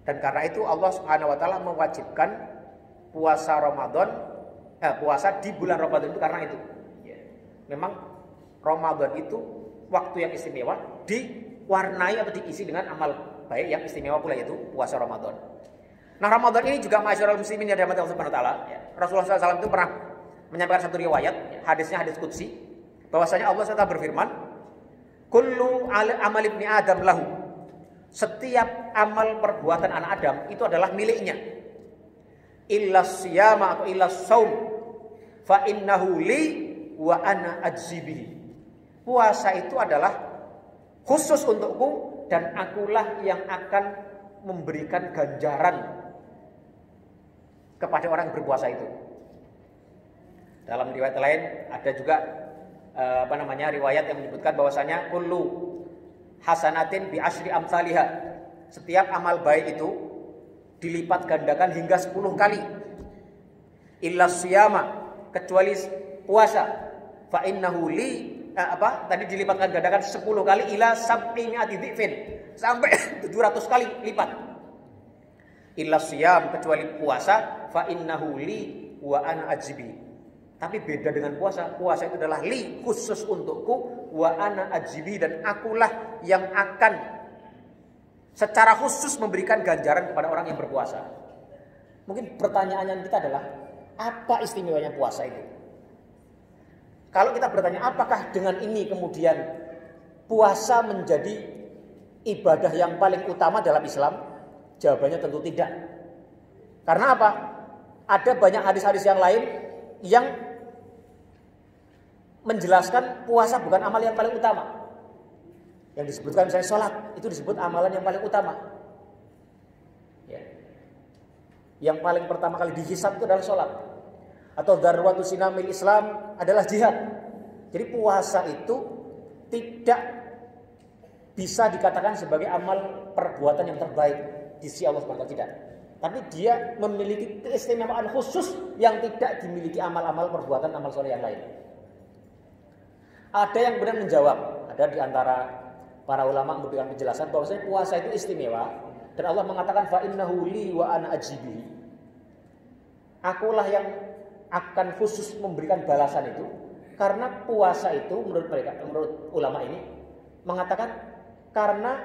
Dan karena itu Allah Subhanahu wa taala mewajibkan puasa Ramadan, puasa di bulan Ramadan itu karena itu. Ya. Memang Ramadan itu waktu yang istimewa, diwarnai atau diisi dengan amal baik yang istimewa pula, yaitu puasa Ramadan. Nah, Ramadan ini juga masyarakat muslimin yang dirahmati Allah Subhanahu wa taala. Ya. Rasulullah SAW itu pernah menyampaikan satu riwayat, ya, hadisnya hadis qudsi, bahwasanya Allah SWT berfirman, kullu amal ibni Adam lahu. Setiap amal perbuatan anak Adam itu adalah miliknya. Illa siyama atau illa saum fa innahu li wa ana ajzibihi. Puasa itu adalah khusus untukku dan akulah yang akan memberikan ganjaran kepada orang yang berpuasa itu. Dalam riwayat lain ada juga riwayat yang menyebutkan bahwasanya kullu hasanatin bi asyri amsalihha. Setiap amal baik itu dilipat gandakan hingga 10 kali. Illa siyama, kecuali puasa. Fa innahu li tadi dilipatkan gandakan 10 kali ila sab'imi'ati dhifin, sampai 700 kali lipat. Illa siyam, kecuali puasa, fa innahu li wa ana ajzibi. Tapi beda dengan puasa. Puasa itu adalah li, khusus untukku, wa ana ajzibi, dan akulah yang akan secara khusus memberikan ganjaran kepada orang yang berpuasa. Mungkin pertanyaannya kita adalah, apa istimewanya puasa itu? Kalau kita bertanya, apakah dengan ini kemudian puasa menjadi ibadah yang paling utama dalam Islam? Jawabannya tentu tidak. Karena apa? Ada banyak hadis-hadis yang lain yang menjelaskan puasa bukan amal yang paling utama. Yang disebutkan misalnya sholat, itu disebut amalan yang paling utama. Ya. Yang paling pertama kali dihisab itu adalah sholat. Atau darwatu sinamil Islam adalah jihad. Jadi puasa itu tidak bisa dikatakan sebagai amal perbuatan yang terbaik di sisi Allah SWT, tidak. Tapi dia memiliki keistimewaan khusus yang tidak dimiliki amal-amal perbuatan amal soleh yang lain. Ada yang benar menjawab, ada di antara para ulama memberikan penjelasan bahwasanya puasa itu istimewa dan Allah mengatakan fa innahu li wa ana ajzibi. Akulah yang akan khusus memberikan balasan itu, karena puasa itu menurut mereka, menurut ulama ini mengatakan karena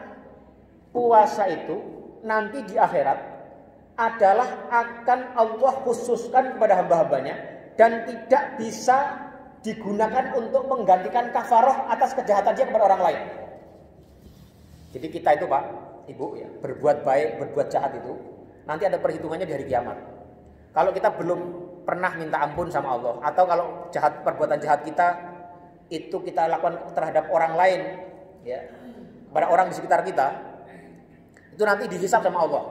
puasa itu nanti di akhirat adalah akan Allah khususkan kepada hamba-hambanya dan tidak bisa digunakan untuk menggantikan kafaroh atas kejahatan dia kepada orang lain. Jadi kita itu Pak, Ibu ya, berbuat baik, berbuat jahat itu nanti ada perhitungannya di hari kiamat. Kalau kita belum pernah minta ampun sama Allah, atau kalau perbuatan jahat kita itu kita lakukan terhadap orang lain, ya, pada orang di sekitar kita, itu nanti dihisab sama Allah.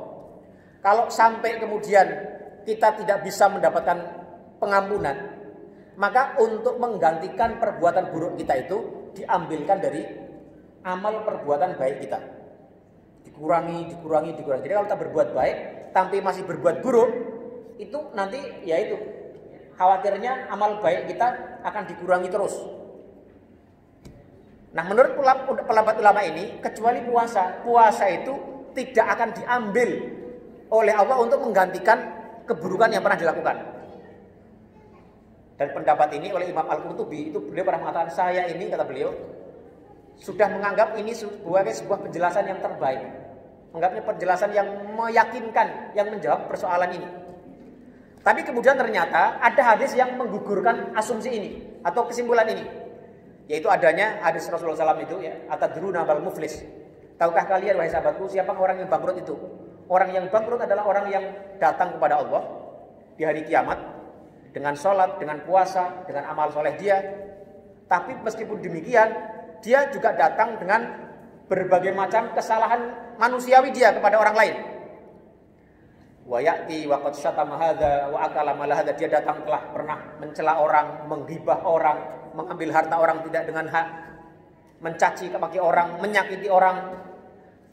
Kalau sampai kemudian kita tidak bisa mendapatkan pengampunan, maka untuk menggantikan perbuatan buruk kita itu diambilkan dari amal perbuatan baik kita. Dikurangi. Jadi kalau kita berbuat baik tapi masih berbuat buruk, itu nanti ya itu khawatirnya amal baik kita akan dikurangi terus. Nah, menurut pendapat ulama ini, kecuali puasa itu tidak akan diambil oleh Allah untuk menggantikan keburukan yang pernah dilakukan. Dan pendapat ini oleh Imam Al-Qurtubi, itu beliau pernah mengatakan, saya ini, kata beliau, sudah menganggap ini sebagai sebuah penjelasan yang terbaik. Menganggapnya penjelasan yang meyakinkan, yang menjawab persoalan ini. Tapi kemudian ternyata ada hadis yang menggugurkan asumsi ini atau kesimpulan ini, yaitu adanya hadis Rasulullah SAW itu, ya, atadruna bal muflis. Tahukah kalian wahai sahabatku siapa orang yang bangkrut itu? Orang yang bangkrut adalah orang yang datang kepada Allah di hari kiamat dengan sholat, dengan puasa, dengan amal soleh dia. Tapi meskipun demikian, dia juga datang dengan berbagai macam kesalahan manusiawi dia kepada orang lain. Wa ya'ti wa qad syatama hadza wa akala mal hadza, dia datang telah pernah mencela orang, menggibah orang, mengambil harta orang tidak dengan hak, mencaci maki orang, menyakiti orang.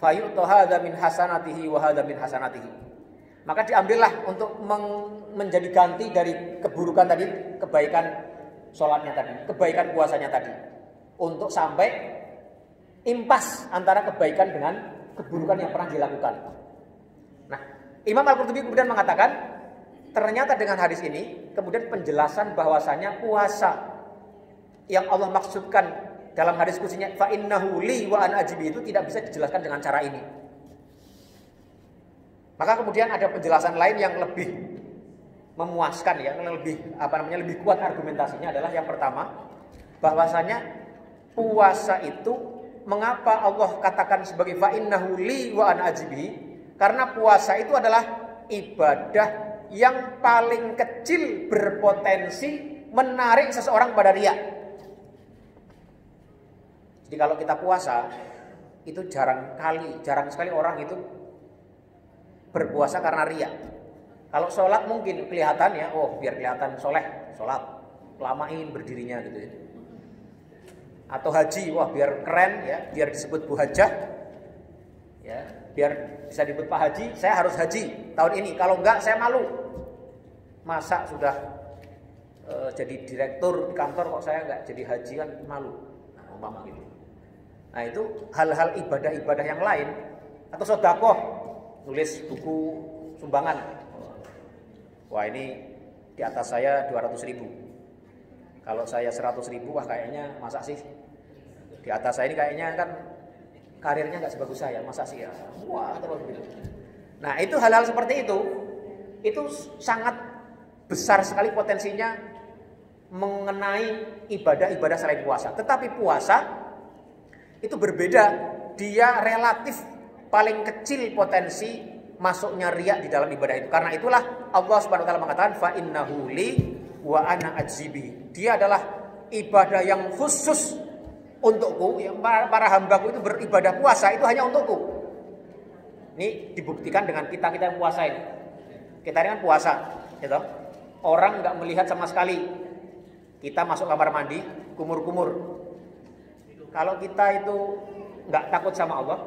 Fayu'ta hadza min hasanatihi wa hadza min hasanatihi. Maka diambillah untuk menjadi ganti dari keburukan tadi, kebaikan sholatnya tadi, kebaikan puasanya tadi, untuk sampai impas antara kebaikan dengan keburukan yang pernah dilakukan. Nah, Imam Al-Qurtubi kemudian mengatakan, ternyata dengan hadis ini kemudian penjelasan bahwasanya puasa yang Allah maksudkan dalam hadis kutsinya fa innahu li wa ana ajibi itu tidak bisa dijelaskan dengan cara ini. Maka kemudian ada penjelasan lain yang lebih memuaskan, yang lebih kuat argumentasinya adalah yang pertama, bahwasanya puasa itu mengapa Allah katakan sebagai fa innahu li wa ana ajibi? Karena puasa itu adalah ibadah yang paling kecil berpotensi menarik seseorang pada riya. Jadi kalau kita puasa, itu jarang sekali orang itu berpuasa karena riya. Kalau sholat mungkin kelihatan ya, oh biar kelihatan soleh, sholat, lamain berdirinya gitu ya. Atau haji, wah biar keren ya, biar disebut Bu Hajah, ya, biar bisa disebut Pak Haji, saya harus haji tahun ini. Kalau enggak saya malu. Masa sudah jadi direktur di kantor kok saya enggak jadi haji, kan malu. Nah, umpama gitu. Nah itu hal-hal ibadah-ibadah yang lain, atau sedekah, nulis buku sumbangan. Wah ini di atas saya 200.000. Kalau saya 100.000, wah kayaknya masa sih di atas saya ini kayaknya kan karirnya nggak sebagus saya, masa sih ya. Wah atau begitu. Nah itu hal-hal seperti itu sangat besar sekali potensinya mengenai ibadah-ibadah selain puasa. Tetapi puasa itu berbeda, dia relatif paling kecil potensi masuknya riya di dalam ibadah itu. Karena itulah Allah Subhanahu wa taala mengatakan fa innahu li wa ana ajibi. Dia adalah ibadah yang khusus untukku, yang para hambaku itu beribadah puasa itu hanya untukku. Ini dibuktikan dengan kita yang puasa ini. Kita ini kan puasa, gitu. Orang nggak melihat sama sekali. Kita masuk kamar mandi, kumur-kumur. Kalau kita itu nggak takut sama Allah,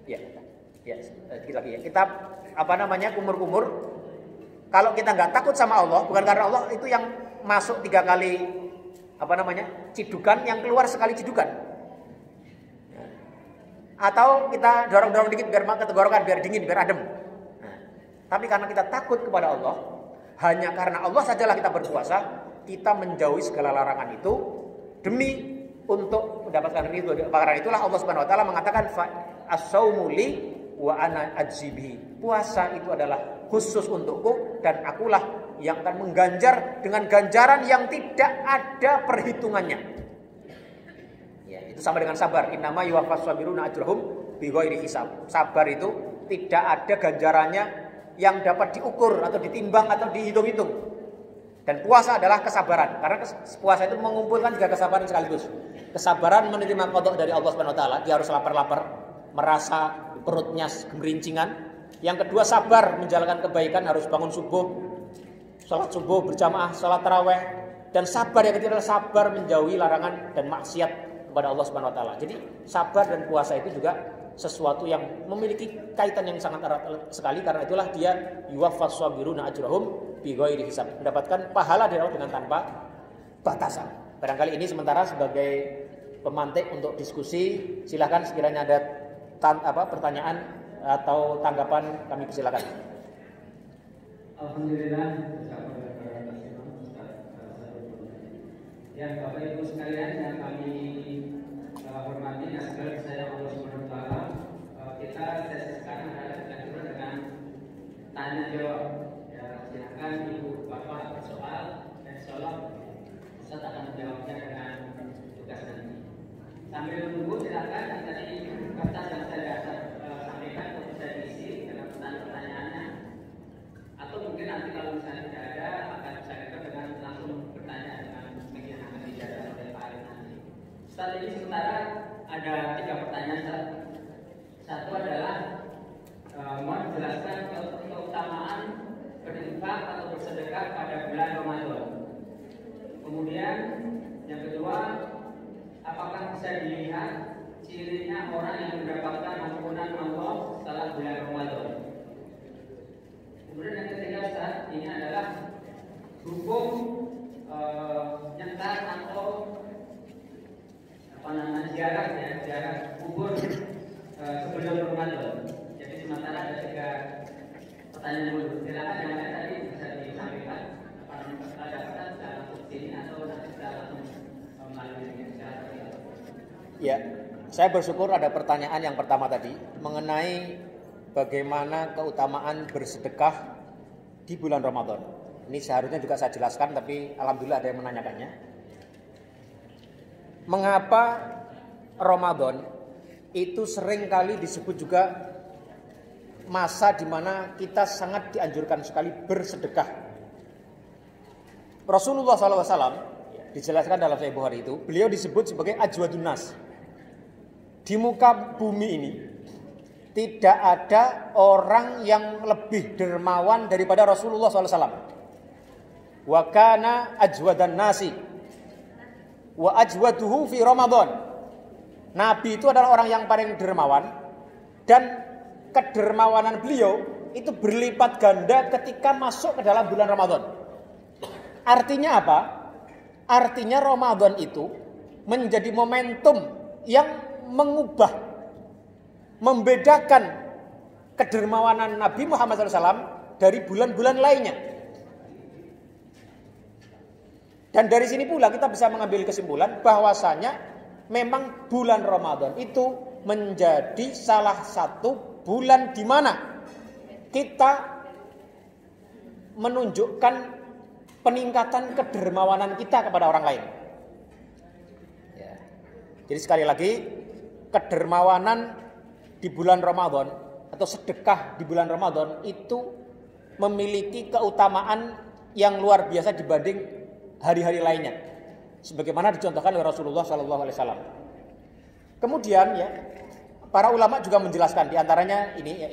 ya sedikit lagi ya. Kita kumur-kumur. Kalau kita nggak takut sama Allah, bukan karena Allah, itu yang masuk 3 kali cidukan, yang keluar sekali cidukan. Atau kita dorong-dorong dikit biar tenggorokan, biar dingin, biar adem. Nah, tapi karena kita takut kepada Allah, hanya karena Allah sajalah kita berpuasa, kita menjauhi segala larangan itu demi untuk mendapatkan ridho. Karena itulah Allah Subhanahu wa taala mengatakan as-saumu li wa ana ajibi. Puasa itu adalah khusus untukku dan akulah yang akan mengganjar dengan ganjaran yang tidak ada perhitungannya. Ya, itu sama dengan sabar. Innama yuwaffas sabiruna ajrahum bighairi hisab. Sabar itu tidak ada ganjarannya yang dapat diukur atau ditimbang atau dihitung-hitung. Dan puasa adalah kesabaran, karena puasa itu mengumpulkan juga kesabaran sekaligus. Kesabaran menerima qada dari Allah Subhanahu wa taala, dia harus lapar-lapar, merasa perutnya gemerincingan. Yang kedua, sabar menjalankan kebaikan, harus bangun subuh, salat subuh berjamaah, salat tarawih, dan sabar yang ketiga adalah sabar menjauhi larangan dan maksiat kepada Allah Subhanahu wa taala. Jadi sabar dan puasa itu juga sesuatu yang memiliki kaitan yang sangat erat sekali, karena itulah dia yuwaffas sabiruna ajrahum bighairi hisab, mendapatkan pahala dari Allah dengan tanpa batasan. Barangkali ini sementara sebagai pemantik untuk diskusi. Silahkan sekiranya ada pertanyaan atau tanggapan, kami persilakan. Alhamdulillah. Ya, Bapak Ibu sekalian yang kami hormati, yang segala saya Allah Subhanahu wa taala, kita sesi sekarang adalah dengan tanya jawab. Ya, silakan Ibu Bapak bersoal dan insyaallah Ustaz akan menjawabnya dengan tugas nanti. Sambil menunggu silakan tadi kertas yang saya sampaikan untuk saya isi dengan pertanyaannya, atau mungkin nanti kalau misalnya tidak ada akan saya dengan langsung bertanya dengan media yang akan dijawab oleh Pak Arif nanti. Saat ini sementara ada 3 pertanyaan. Satu adalah mohon jelaskan keutamaan berinfak atau bersedekah pada bulan Ramadan. Kemudian yang kedua, apakah bisa dilihat cirinya orang yang mendapatkan ampunan Allah setelah bulan Ramadan? Kemudian yang ketiga, Ustaz, ini adalah hukum nyetar atau ziarah kubur sebelum Ramadan. Jadi sementara ada 3 pertanyaan dulu. Silakan yang lain tadi bisa disampaikan. Ada langsung sini atau nanti kita langsung melalui Ya, saya bersyukur ada pertanyaan yang pertama tadi mengenai bagaimana keutamaan bersedekah di bulan Ramadan. Ini seharusnya juga saya jelaskan, tapi alhamdulillah ada yang menanyakannya. Mengapa Ramadan itu sering kali disebut juga masa di mana kita sangat dianjurkan sekali bersedekah. Rasulullah SAW dijelaskan dalam Sahih Bukhari itu, beliau disebut sebagai ajwadun nas. Di muka bumi ini tidak ada orang yang lebih dermawan daripada Rasulullah SAW. Wa kana ajwadan nasi wa ajwaduhu fi Ramadan. Nabi itu adalah orang yang paling dermawan, dan kedermawanan beliau itu berlipat ganda ketika masuk ke dalam bulan Ramadan. Artinya apa? Artinya Ramadan itu menjadi momentum yang mengubah, membedakan kedermawanan Nabi Muhammad SAW dari bulan-bulan lainnya. Dan dari sini pula kita bisa mengambil kesimpulan bahwasanya memang bulan Ramadan itu menjadi salah satu bulan di mana kita menunjukkan peningkatan kedermawanan kita kepada orang lain. Ya. Jadi sekali lagi, kedermawanan di bulan Ramadan atau sedekah di bulan Ramadan itu memiliki keutamaan yang luar biasa dibanding hari-hari lainnya, sebagaimana dicontohkan oleh Rasulullah SAW. Kemudian ya, para ulama juga menjelaskan, diantaranya ini ya,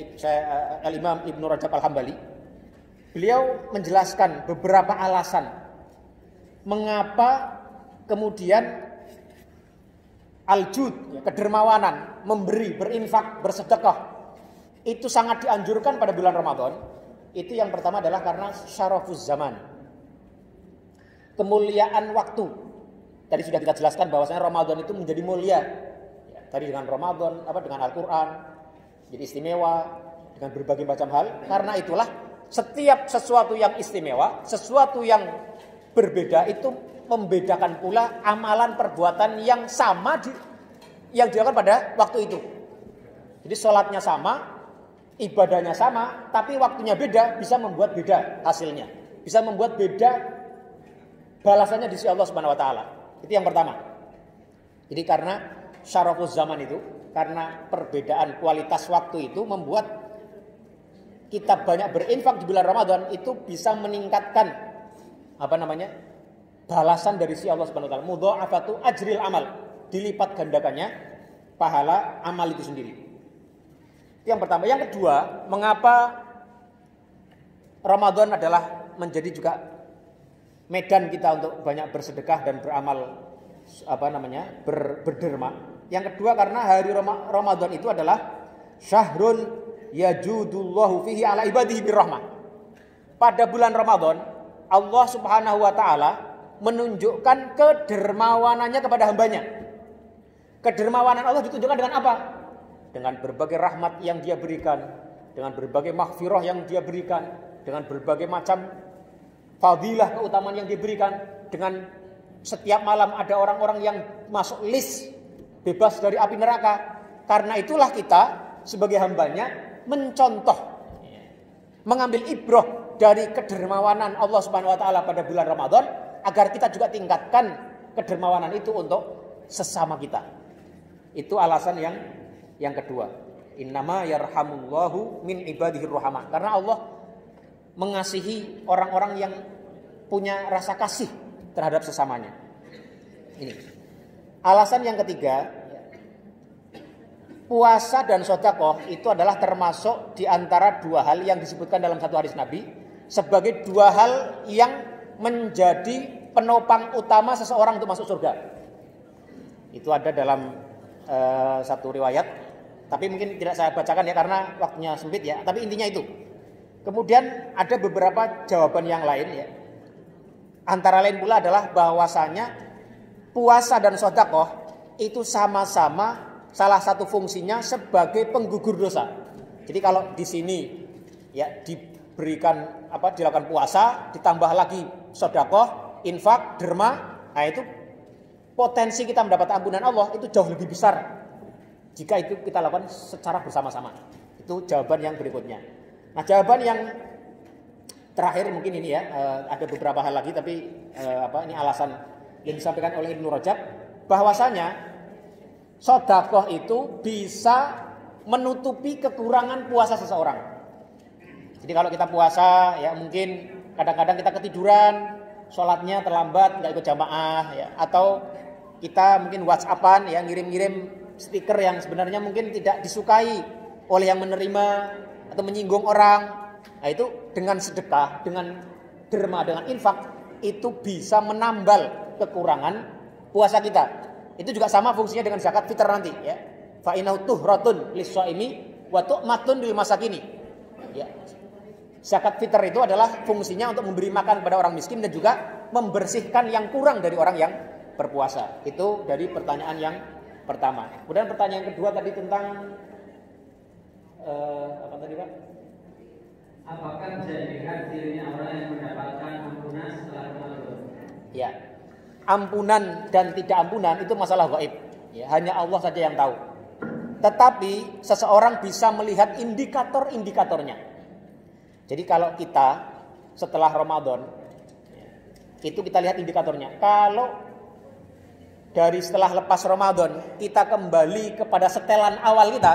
Al-Imam Ibnu Rajab Al-Hambali, beliau menjelaskan beberapa alasan mengapa kemudian al-jud, ya, kedermawanan, memberi, berinfak, bersedekah itu sangat dianjurkan pada bulan Ramadan. Itu yang pertama adalah karena syarafuz zaman, kemuliaan waktu. Tadi sudah kita jelaskan bahwasanya Ramadan itu menjadi mulia. Ya, tadi dengan Ramadan, dengan Al-Quran, jadi istimewa dengan berbagai macam hal. Karena itulah setiap sesuatu yang istimewa, sesuatu yang berbeda itu membedakan pula amalan perbuatan yang sama yang dilakukan pada waktu itu. Jadi sholatnya sama, ibadahnya sama, tapi waktunya beda, bisa membuat beda hasilnya, bisa membuat beda balasannya di sisi Allah Subhanahu wa taala. Itu yang pertama. Jadi karena syarafuz zaman itu, karena perbedaan kualitas waktu itu membuat kita banyak berinfak di bulan Ramadan itu bisa meningkatkan balasan dari si Allah Subhanahu wa taala. Mudha'afatu ajril amal, dilipat gandakannya pahala amal itu sendiri. Itu yang pertama. Yang kedua, mengapa Ramadan adalah menjadi juga medan kita untuk banyak bersedekah dan beramal berderma. Yang kedua, karena hari Ramadan itu adalah syahrun yajudullahu fihi ala ibadihi birrahmah. Pada bulan Ramadan Allah Subhanahu wa taala menunjukkan kedermawanannya kepada hambanya. Kedermawanan Allah ditunjukkan dengan apa? Dengan berbagai rahmat yang Dia berikan, dengan berbagai maghfirah yang Dia berikan, dengan berbagai macam fadilah keutamaan yang diberikan, dengan setiap malam ada orang-orang yang masuk list bebas dari api neraka. Karena itulah kita sebagai hambanya mencontoh, mengambil ibrah dari kedermawanan Allah Subhanahu wa taala pada bulan Ramadan agar kita juga tingkatkan kedermawanan itu untuk sesama kita. Itu alasan yang kedua. Innama yarhamullahu min ibadihi ruhama. Karena Allah mengasihi orang-orang yang punya rasa kasih terhadap sesamanya. Ini. Alasan yang ketiga, puasa dan sedekah itu adalah termasuk di antara dua hal yang disebutkan dalam satu hadis Nabi sebagai dua hal yang menjadi penopang utama seseorang untuk masuk surga. Itu ada dalam satu riwayat, tapi mungkin tidak saya bacakan ya karena waktunya sempit ya. Tapi intinya itu. Kemudian ada beberapa jawaban yang lain ya. Antara lain pula adalah bahwasanya puasa dan sedekah itu sama-sama salah satu fungsinya sebagai penggugur dosa. Jadi kalau di sini ya dilakukan puasa, ditambah lagi sedekah, infak, derma, nah itu potensi kita mendapat ampunan Allah itu jauh lebih besar jika itu kita lakukan secara bersama-sama. Itu jawaban yang berikutnya. Nah, jawaban yang terakhir mungkin ini ya, ada beberapa hal lagi tapi ini alasan yang disampaikan oleh Ibnu Rajab bahwasanya sedekah itu bisa menutupi kekurangan puasa seseorang. Jadi kalau kita puasa ya mungkin kadang-kadang kita ketiduran, sholatnya terlambat, nggak ikut jamaah ya, atau kita mungkin WhatsAppan ya, ngirim-ngirim stiker yang sebenarnya mungkin tidak disukai oleh yang menerima atau menyinggung orang. Nah itu dengan sedekah, dengan derma, dengan infak itu bisa menambal kekurangan puasa kita. Itu juga sama fungsinya dengan zakat fitr nanti ya. Fa innahu tuhratun lis-shaimi wa tu'matun lil masakini. Ya. Zakat fitr itu adalah fungsinya untuk memberi makan kepada orang miskin dan juga membersihkan yang kurang dari orang yang berpuasa. Itu dari pertanyaan yang pertama. Kemudian pertanyaan kedua tadi tentang apa tadi Pak? Apakah bisa dilihat dirinya orang yang mendapatkan ampunan setelah Ramadan? Ya. Ampunan dan tidak ampunan itu masalah gaib. Ya, hanya Allah saja yang tahu. Tetapi seseorang bisa melihat indikator-indikatornya. Jadi kalau kita setelah Ramadan itu kita lihat indikatornya. Kalau dari setelah lepas Ramadan kita kembali kepada setelan awal kita,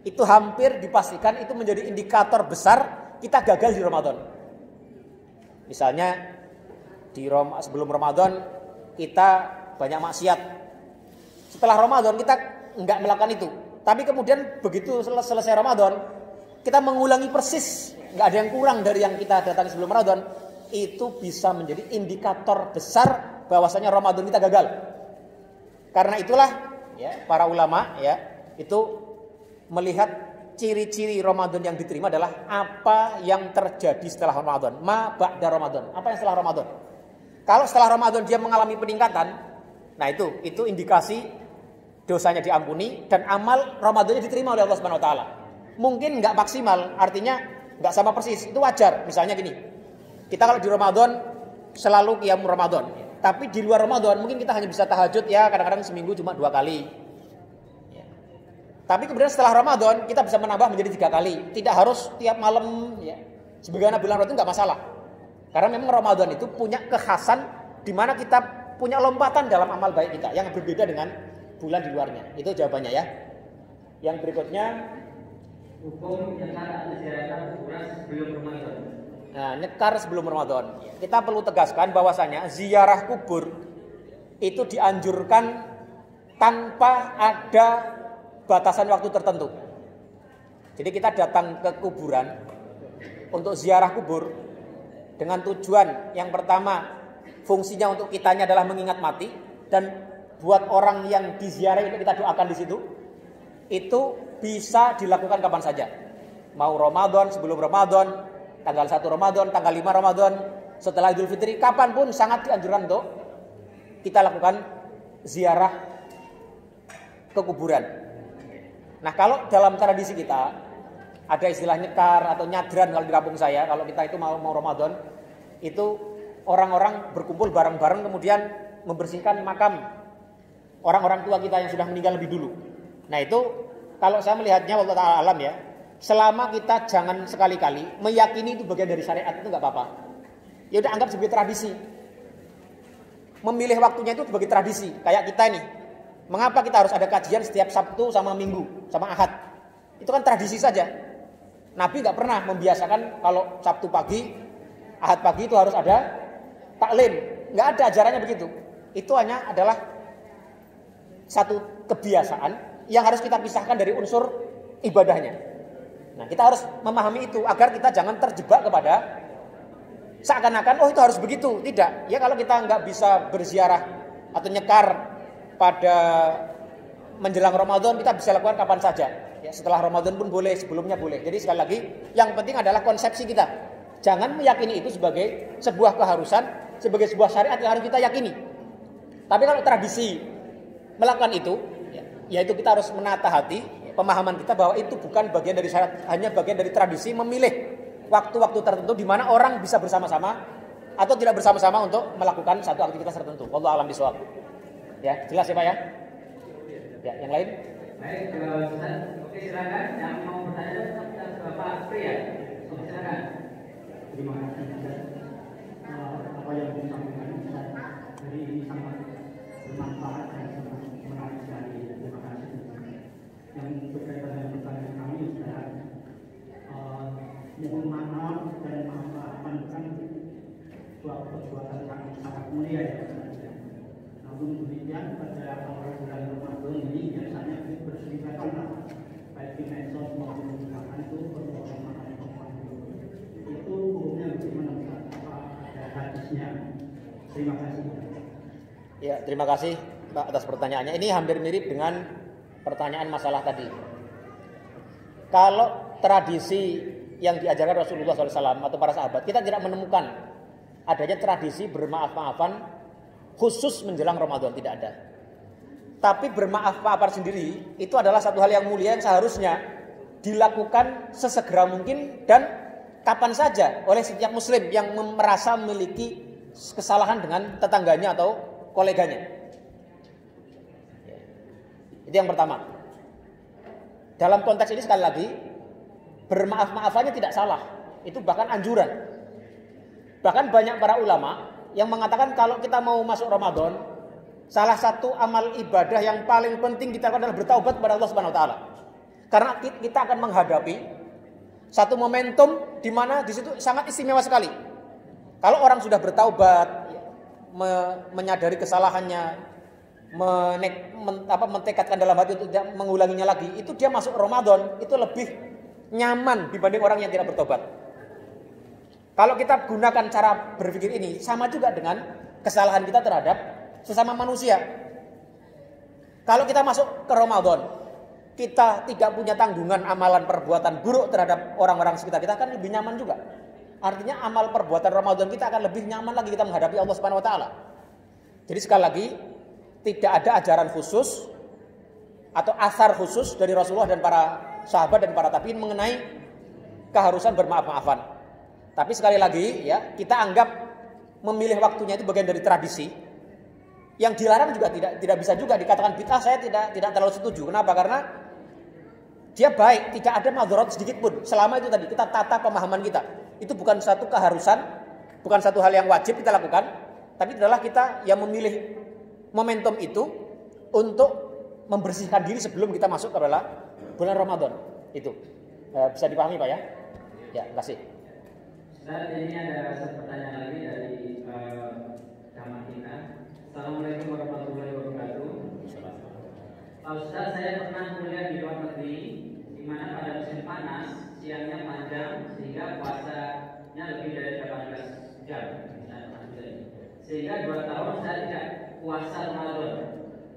itu hampir dipastikan itu menjadi indikator besar kita gagal di Ramadan. Misalnya sebelum Ramadan kita banyak maksiat. Setelah Ramadan kita enggak melakukan itu. Tapi kemudian begitu selesai Ramadan kita mengulangi persis, enggak ada yang kurang dari yang kita datangi sebelum Ramadan. Itu bisa menjadi indikator besar bahwasanya Ramadan kita gagal. Karena itulah ya para ulama ya itu melihat ciri-ciri Ramadan yang diterima adalah apa yang terjadi setelah Ramadan, ma ba'da Ramadan, apa yang setelah Ramadan. Kalau setelah Ramadan dia mengalami peningkatan, nah itu indikasi dosanya diampuni dan amal Ramadannya diterima oleh Allah Subhanahu wa taala. Mungkin enggak maksimal, artinya enggak sama persis, itu wajar. Misalnya gini, kita kalau di Ramadan selalu qiyam Ramadan, tapi di luar Ramadan mungkin kita hanya bisa tahajud ya kadang-kadang seminggu cuma 2 kali. Ya. Tapi kemudian setelah Ramadan kita bisa menambah menjadi 3 kali, tidak harus tiap malam ya. Sebagaimana bulan Ramadan itu enggak masalah. Karena memang Ramadan itu punya kekhasan di mana kita punya lompatan dalam amal baik kita yang berbeda dengan bulan di luarnya. Itu jawabannya ya. Yang berikutnya Hukum nyekar atau ziarah kuburan sebelum Ramadan. Nah, nyekar sebelum Ramadan. Kita perlu tegaskan bahwasanya ziarah kubur itu dianjurkan tanpa ada batasan waktu tertentu. Jadi kita datang ke kuburan untuk ziarah kubur dengan tujuan yang pertama, fungsinya untuk kitanya adalah mengingat mati, dan buat orang yang diziarahi untuk kita doakan di situ, itu bisa dilakukan kapan saja. Mau Ramadan, sebelum Ramadan, tanggal 1 Ramadan, tanggal 5 Ramadan, setelah Idul Fitri, kapanpun sangat dianjurkan untuk kita lakukan ziarah ke kuburan. Nah, kalau dalam tradisi kita ada istilah nyekar atau nyadran kalau di kampung saya, kalau kita itu mau Ramadan, itu orang-orang berkumpul bareng-bareng kemudian membersihkan makam orang-orang tua kita yang sudah meninggal lebih dulu. Nah, itu kalau saya melihatnya wallahu ta'ala alam ya, selama kita jangan sekali-kali meyakini itu bagian dari syariat, itu nggak apa-apa. Ya udah, anggap sebagai tradisi. Memilih waktunya itu sebagai tradisi. Kayak kita nih, mengapa kita harus ada kajian setiap Sabtu sama Minggu sama Ahad? Itu kan tradisi saja. Nabi nggak pernah membiasakan kalau Sabtu pagi, Ahad pagi itu harus ada taklim. Nggak ada ajarannya begitu. Itu hanya adalah satu kebiasaan yang harus kita pisahkan dari unsur ibadahnya. Nah, kita harus memahami itu agar kita jangan terjebak kepada seakan-akan itu harus begitu. Tidak. Ya, kalau kita nggak bisa berziarah atau nyekar pada menjelang Ramadan, kita bisa lakukan kapan saja. Ya, setelah Ramadan pun boleh, sebelumnya boleh. Jadi sekali lagi, yang penting adalah konsepsi kita. Jangan meyakini itu sebagai sebuah keharusan, sebagai sebuah syariat yang harus kita yakini. Tapi kalau tradisi melakukan itu, ya itu kita harus menata hati, pemahaman kita bahwa itu bukan bagian dari syariat, hanya bagian dari tradisi memilih waktu-waktu tertentu di mana orang bisa bersama-sama atau tidak bersama-sama untuk melakukan satu aktivitas tertentu. Wallahu a'lam bishawab. Ya, jelas ya Pak ya? Ya, yang lain? Baik, Ustaz. Oke, silakan yang mau bertanya Bapak Pria. Silakan. Terima kasih Ustaz. Apa yang disampaikan Ustaz hari ini sangat bermanfaat dan sangat menarik sekali. Terima kasih Ustaz. Yang berkaitan dengan pertanyaan kami Ustaz, mohon maaf dan maafkan kan suatu perbuatan sangat mulia ya Ustaz. Namun demikian pada awal bulan Ramadan ini biasanya berserikat-serikat baik di medsos maupun di kantor itu permohonan maaf itu hukumnya bagaimana Ustaz? Apa ada hadisnya? Terima kasih. Ya, terima kasih Pak atas pertanyaannya. Ini hampir mirip dengan pertanyaan masalah tadi. Kalau tradisi yang diajarkan Rasulullah SAW atau para sahabat, kita tidak menemukan adanya tradisi bermaaf-maafan khusus menjelang Ramadan, tidak ada. Tapi bermaaf-maafan sendiri itu adalah satu hal yang mulia yang seharusnya dilakukan sesegera mungkin dan kapan saja oleh setiap muslim yang merasa memiliki kesalahan dengan tetangganya atau koleganya. Itu yang pertama. Dalam konteks ini sekali lagi, bermaaf-maafannya tidak salah. Itu bahkan anjuran. Bahkan banyak para ulama yang mengatakan kalau kita mau masuk Ramadan, salah satu amal ibadah yang paling penting kita lakukan adalah bertaubat kepada Allah Subhanahu wa taala. Karena kita akan menghadapi satu momentum di mana di situ sangat istimewa sekali. Kalau orang sudah bertaubat, menyadari kesalahannya, mentekadkan dalam hati untuk tidak mengulanginya lagi, itu dia masuk Ramadan itu lebih nyaman dibanding orang yang tidak bertobat. Kalau kita gunakan cara berpikir ini sama juga dengan kesalahan kita terhadap sesama manusia. Kalau kita masuk ke Ramadan, kita tidak punya tanggungan amalan perbuatan buruk terhadap orang-orang sekitar kita, kan lebih nyaman juga. Artinya amal perbuatan Ramadan kita akan lebih nyaman lagi kita menghadapi Allah Subhanahu wa taala. Jadi sekali lagi, tidak ada ajaran khusus atau asar khusus dari Rasulullah dan para sahabat dan para tabi'in mengenai keharusan bermaaf-maafan. Tapi sekali lagi ya, kita anggap memilih waktunya itu bagian dari tradisi. Yang dilarang juga tidak bisa juga dikatakan bid'ah. Saya tidak terlalu setuju. Kenapa? Karena dia baik, tidak ada madharat sedikit pun. Selama itu tadi kita tata pemahaman kita. Itu bukan satu keharusan, bukan satu hal yang wajib kita lakukan, tapi adalah kita yang memilih momentum itu untuk membersihkan diri sebelum kita masuk ke dalam bulan Ramadan. Itu. Bisa dipahami Pak ya? Ya, terima kasih. Saat ini ada satu pertanyaan lagi dari Kamar kita. Assalamualaikum warahmatullahi wabarakatuh. Pak Ustaz, saya pernah kuliah di luar negeri, di mana pada musim panas siangnya panjang sehingga puasanya lebih dari 18 jam. Sehingga 2 tahun saya tidak puasa Ramadan.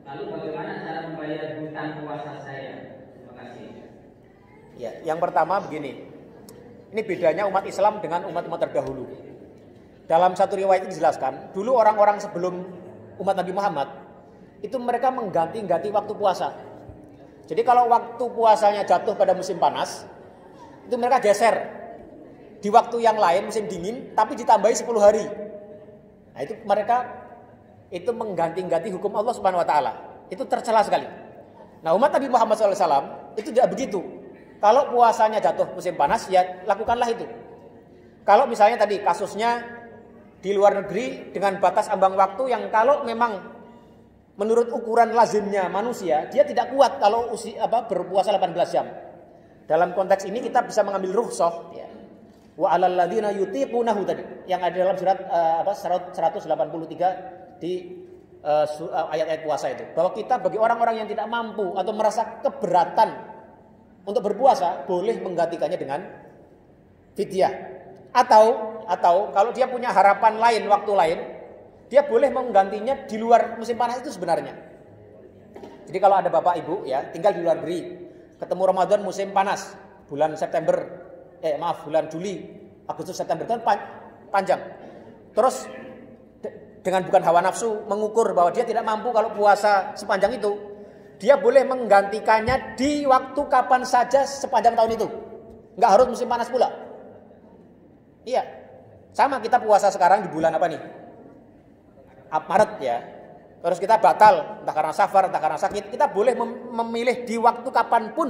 Lalu bagaimana cara membayar hutang puasa saya? Terima kasih. Ya, yang pertama begini. Ini bedanya umat Islam dengan umat-umat terdahulu. Dalam satu riwayat dijelaskan, dulu orang-orang sebelum umat Nabi Muhammad itu mereka mengganti-ganti waktu puasa. Jadi kalau waktu puasanya jatuh pada musim panas, itu mereka geser di waktu yang lain musim dingin, tapi ditambahi 10 hari. Nah itu mereka itu mengganti-ganti hukum Allah Subhanahu Wa Taala. Itu tercela sekali. Nah umat Nabi Muhammad SAW itu tidak begitu. Kalau puasanya jatuh musim panas, ya lakukanlah itu. Kalau misalnya tadi kasusnya di luar negeri dengan batas ambang waktu yang kalau memang menurut ukuran lazimnya manusia, dia tidak kuat kalau berpuasa 18 jam. Dalam konteks ini kita bisa mengambil rukhsah ya. Wa 'alal ladzina yutiqunahu tadi yang ada dalam surat 183 di ayat-ayat puasa itu. Bahwa kita bagi orang-orang yang tidak mampu atau merasa keberatan untuk berpuasa boleh menggantikannya dengan fidyah. Atau kalau dia punya harapan lain, waktu lain, dia boleh menggantinya di luar musim panas itu sebenarnya. Jadi kalau ada bapak ibu ya tinggal di luar negeri, ketemu Ramadan musim panas, bulan bulan Juli, Agustus, September itu panjang. Terus dengan bukan hawa nafsu mengukur bahwa dia tidak mampu kalau puasa sepanjang itu, dia boleh menggantikannya di waktu kapan saja sepanjang tahun itu. Nggak harus musim panas pula. Iya. Sama kita puasa sekarang di bulan apa nih? Maret ya. Terus kita batal, entah karena safar, entah karena sakit. Kita boleh memilih di waktu kapanpun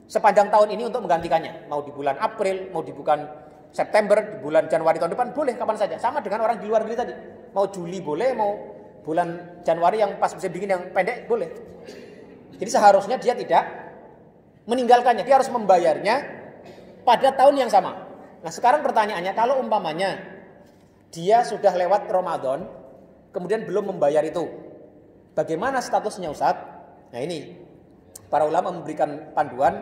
sepanjang tahun ini untuk menggantikannya. Mau di bulan April, mau di bulan September, di bulan Januari tahun depan, boleh kapan saja. Sama dengan orang di luar negeri tadi. Mau Juli boleh, mau bulan Januari yang pas musim dingin yang pendek boleh. Jadi seharusnya dia tidak meninggalkannya, dia harus membayarnya pada tahun yang sama. Nah sekarang pertanyaannya, kalau umpamanya dia sudah lewat Ramadan, kemudian belum membayar itu, bagaimana statusnya Ustadz? Nah ini, para ulama memberikan panduan,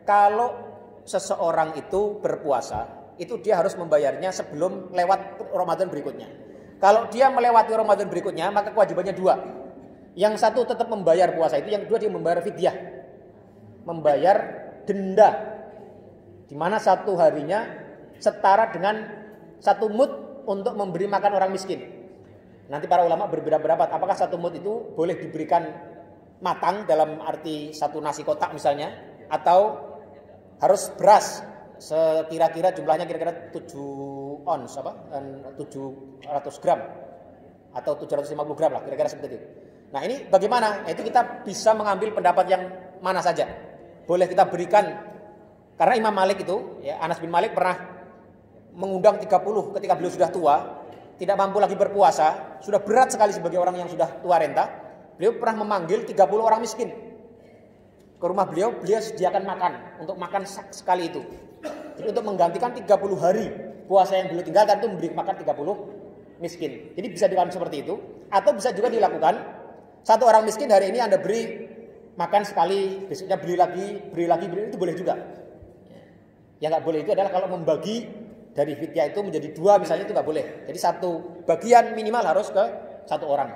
kalau seseorang itu berpuasa, itu dia harus membayarnya sebelum lewat Ramadan berikutnya. Kalau dia melewati Ramadan berikutnya, maka kewajibannya 2. Yang satu tetap membayar puasa itu, yang kedua dia membayar fidyah, membayar denda, di mana satu harinya setara dengan 1 mud untuk memberi makan orang miskin. Nanti para ulama berbeda pendapat, apakah 1 mud itu boleh diberikan matang dalam arti 1 nasi kotak misalnya, atau harus beras sekira-kira jumlahnya kira-kira 7 ons 700 gram atau 750 gram lah kira-kira seperti itu. Nah ini bagaimana? Itu kita bisa mengambil pendapat yang mana saja. Boleh kita berikan, karena Imam Malik itu, ya, Anas bin Malik pernah mengundang 30 ketika beliau sudah tua, tidak mampu lagi berpuasa, sudah berat sekali sebagai orang yang sudah tua renta. Beliau pernah memanggil 30 orang miskin ke rumah beliau sediakan makan, untuk makan sekali itu. Jadi untuk menggantikan 30 hari puasa yang beliau tinggalkan itu memberi makan 30 miskin. Jadi bisa dilakukan seperti itu, atau bisa juga dilakukan 1 orang miskin hari ini Anda beri makan sekali, besoknya beli lagi, itu boleh juga. Yang nggak boleh itu adalah kalau membagi dari fidyah itu menjadi 2 misalnya, itu nggak boleh. Jadi 1 bagian minimal harus ke 1 orang.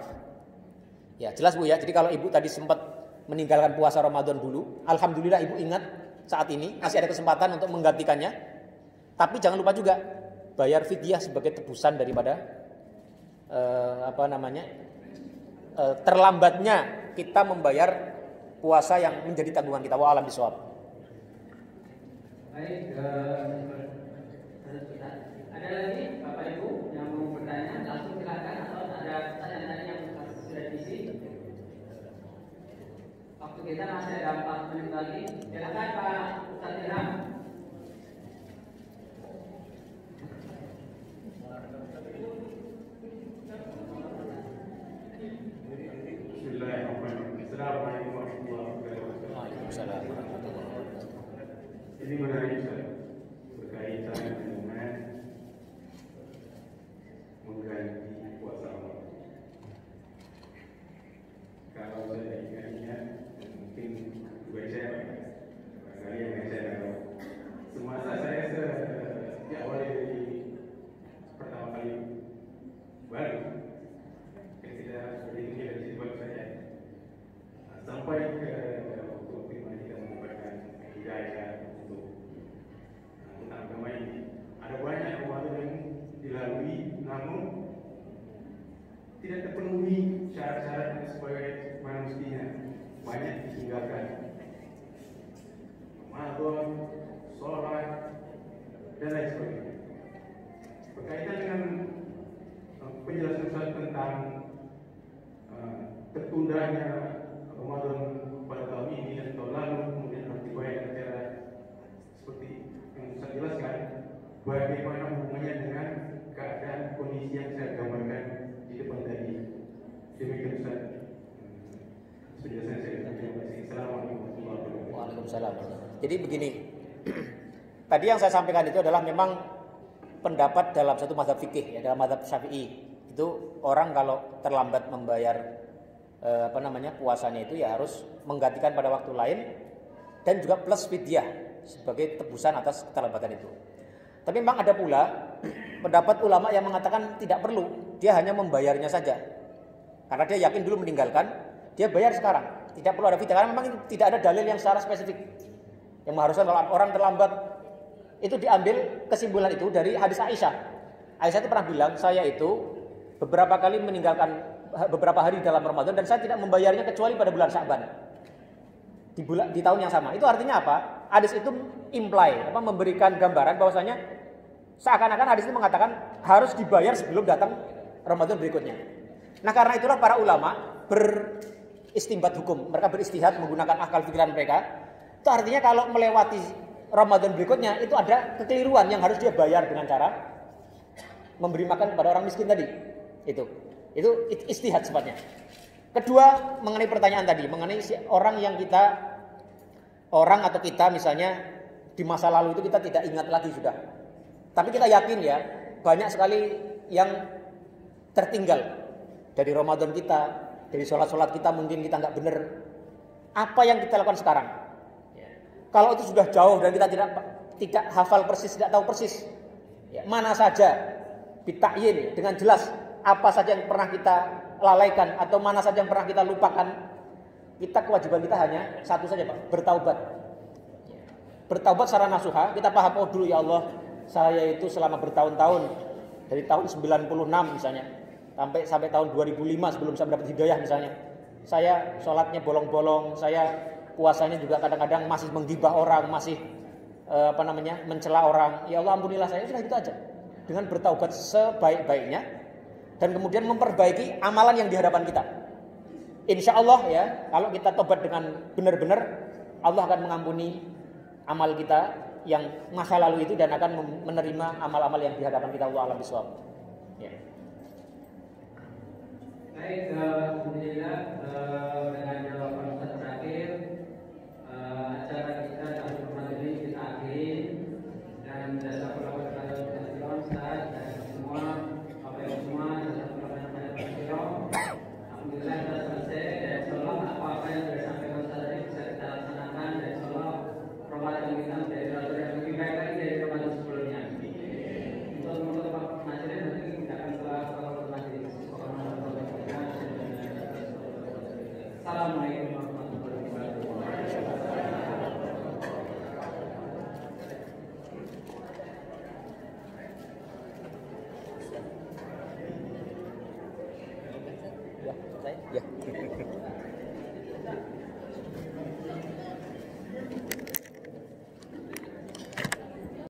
Ya jelas Bu ya. Jadi kalau Ibu tadi sempat meninggalkan puasa Ramadan dulu, alhamdulillah Ibu ingat saat ini masih ada kesempatan untuk menggantikannya. Tapi jangan lupa juga bayar fidyah sebagai tebusan daripada terlambatnya kita membayar puasa yang menjadi tanggungan kita. Wa alam bisawab. Baik, ada lagi Bapak Ibu yang mau bertanya, langsung silakan, atau ada pertanyaan yang sudah diisi. Waktu kita masih ada 4 menit lagi. Silakan Pak Ustadz Ilham. Bismillahirrahmanirrahim. Assalamualaikum warahmatullahi wabarakatuh. Ini menarik Ustaz, berkaitan dengan mengganti puasa Allah. Kalau saya ingat-ingat, mungkin bagi saya barangkali yang saya tahu, semasa saya sejak awal dari pertama kali baru ketika seperti ini dari sifat saya sampai ke waktu dimana kita mendapatkan hidayah untuk tentang agama ini, ada banyak waktu yang dilalui namun tidak terpenuhi syarat-syarat sebagai mana mestinya, banyak ditinggalkan. Ramadan, sholat, dan lain sebagainya. Berkaitan dengan penjelasan Ustaz tentang tertundanya Ramadan pada tahun ini dan tahun lalu, kemudian harus dibayar secara seperti yang Ustaz jelaskan, bagaimana hubungannya dengan keadaan kondisi yang saya gambarkan di depan tadi. Demikian Ustaz. Penjelasan saya. Terima kasih. Assalamualaikum warahmatullahi wabarakatuh. Waalaikumsalam. Jadi begini, tadi yang saya sampaikan itu adalah memang pendapat dalam satu mazhab fikih, ya, dalam mazhab Syafi'i. Itu orang kalau terlambat membayar puasanya itu ya harus menggantikan pada waktu lain dan juga plus fidyah sebagai tebusan atas keterlambatan itu. Tapi memang ada pula pendapat ulama yang mengatakan tidak perlu, dia hanya membayarnya saja. Karena dia yakin dulu meninggalkan, dia bayar sekarang. Tidak perlu ada fidyah karena memang tidak ada dalil yang secara spesifik yang mengharuskan kalau orang terlambat. Itu diambil kesimpulan itu dari hadis Aisyah. Aisyah itu pernah bilang, saya itu beberapa kali meninggalkan beberapa hari dalam Ramadan dan saya tidak membayarnya kecuali pada bulan Sya'ban. Di tahun yang sama. Itu artinya apa? Hadis itu memberikan gambaran bahwasanya seakan-akan hadis itu mengatakan harus dibayar sebelum datang Ramadan berikutnya. Nah, karena itulah para ulama beristimbat hukum. Mereka beristihad menggunakan akal pikiran mereka. Itu artinya kalau melewati Ramadan berikutnya itu ada kekeliruan yang harus dia bayar dengan cara memberi makan kepada orang miskin tadi. Itu istihad sifatnya. Kedua, mengenai pertanyaan tadi, mengenai orang atau kita misalnya di masa lalu itu kita tidak ingat lagi sudah. Tapi kita yakin ya, banyak sekali yang tertinggal dari Ramadan kita, dari sholat-sholat kita mungkin kita nggak benar. Apa yang kita lakukan sekarang? Kalau itu sudah jauh dan kita tidak hafal persis, tidak tahu persis, ya, mana saja bitakyin dengan jelas apa saja yang pernah kita lalaikan atau mana saja yang pernah kita lupakan, kewajiban kita hanya satu saja, Pak, bertaubat. Bertaubat secara nasuha, kita paham, oh dulu ya Allah, saya itu selama bertahun-tahun dari tahun 96 misalnya sampai tahun 2005 sebelum saya mendapat hidayah misalnya, saya sholatnya bolong-bolong, saya puasanya juga kadang-kadang masih menggibah orang, masih mencela orang. Ya Allah, ampunilah saya. Sudah itu aja. Dengan bertaubat sebaik-baiknya dan kemudian memperbaiki amalan yang di hadapan kita. Insya Allah ya, kalau kita tobat dengan benar-benar, Allah akan mengampuni amal kita yang masa lalu itu dan akan menerima amal-amal yang di hadapan kita. Allah a'lam bishawab. Ya. Baik, alhamdulillah.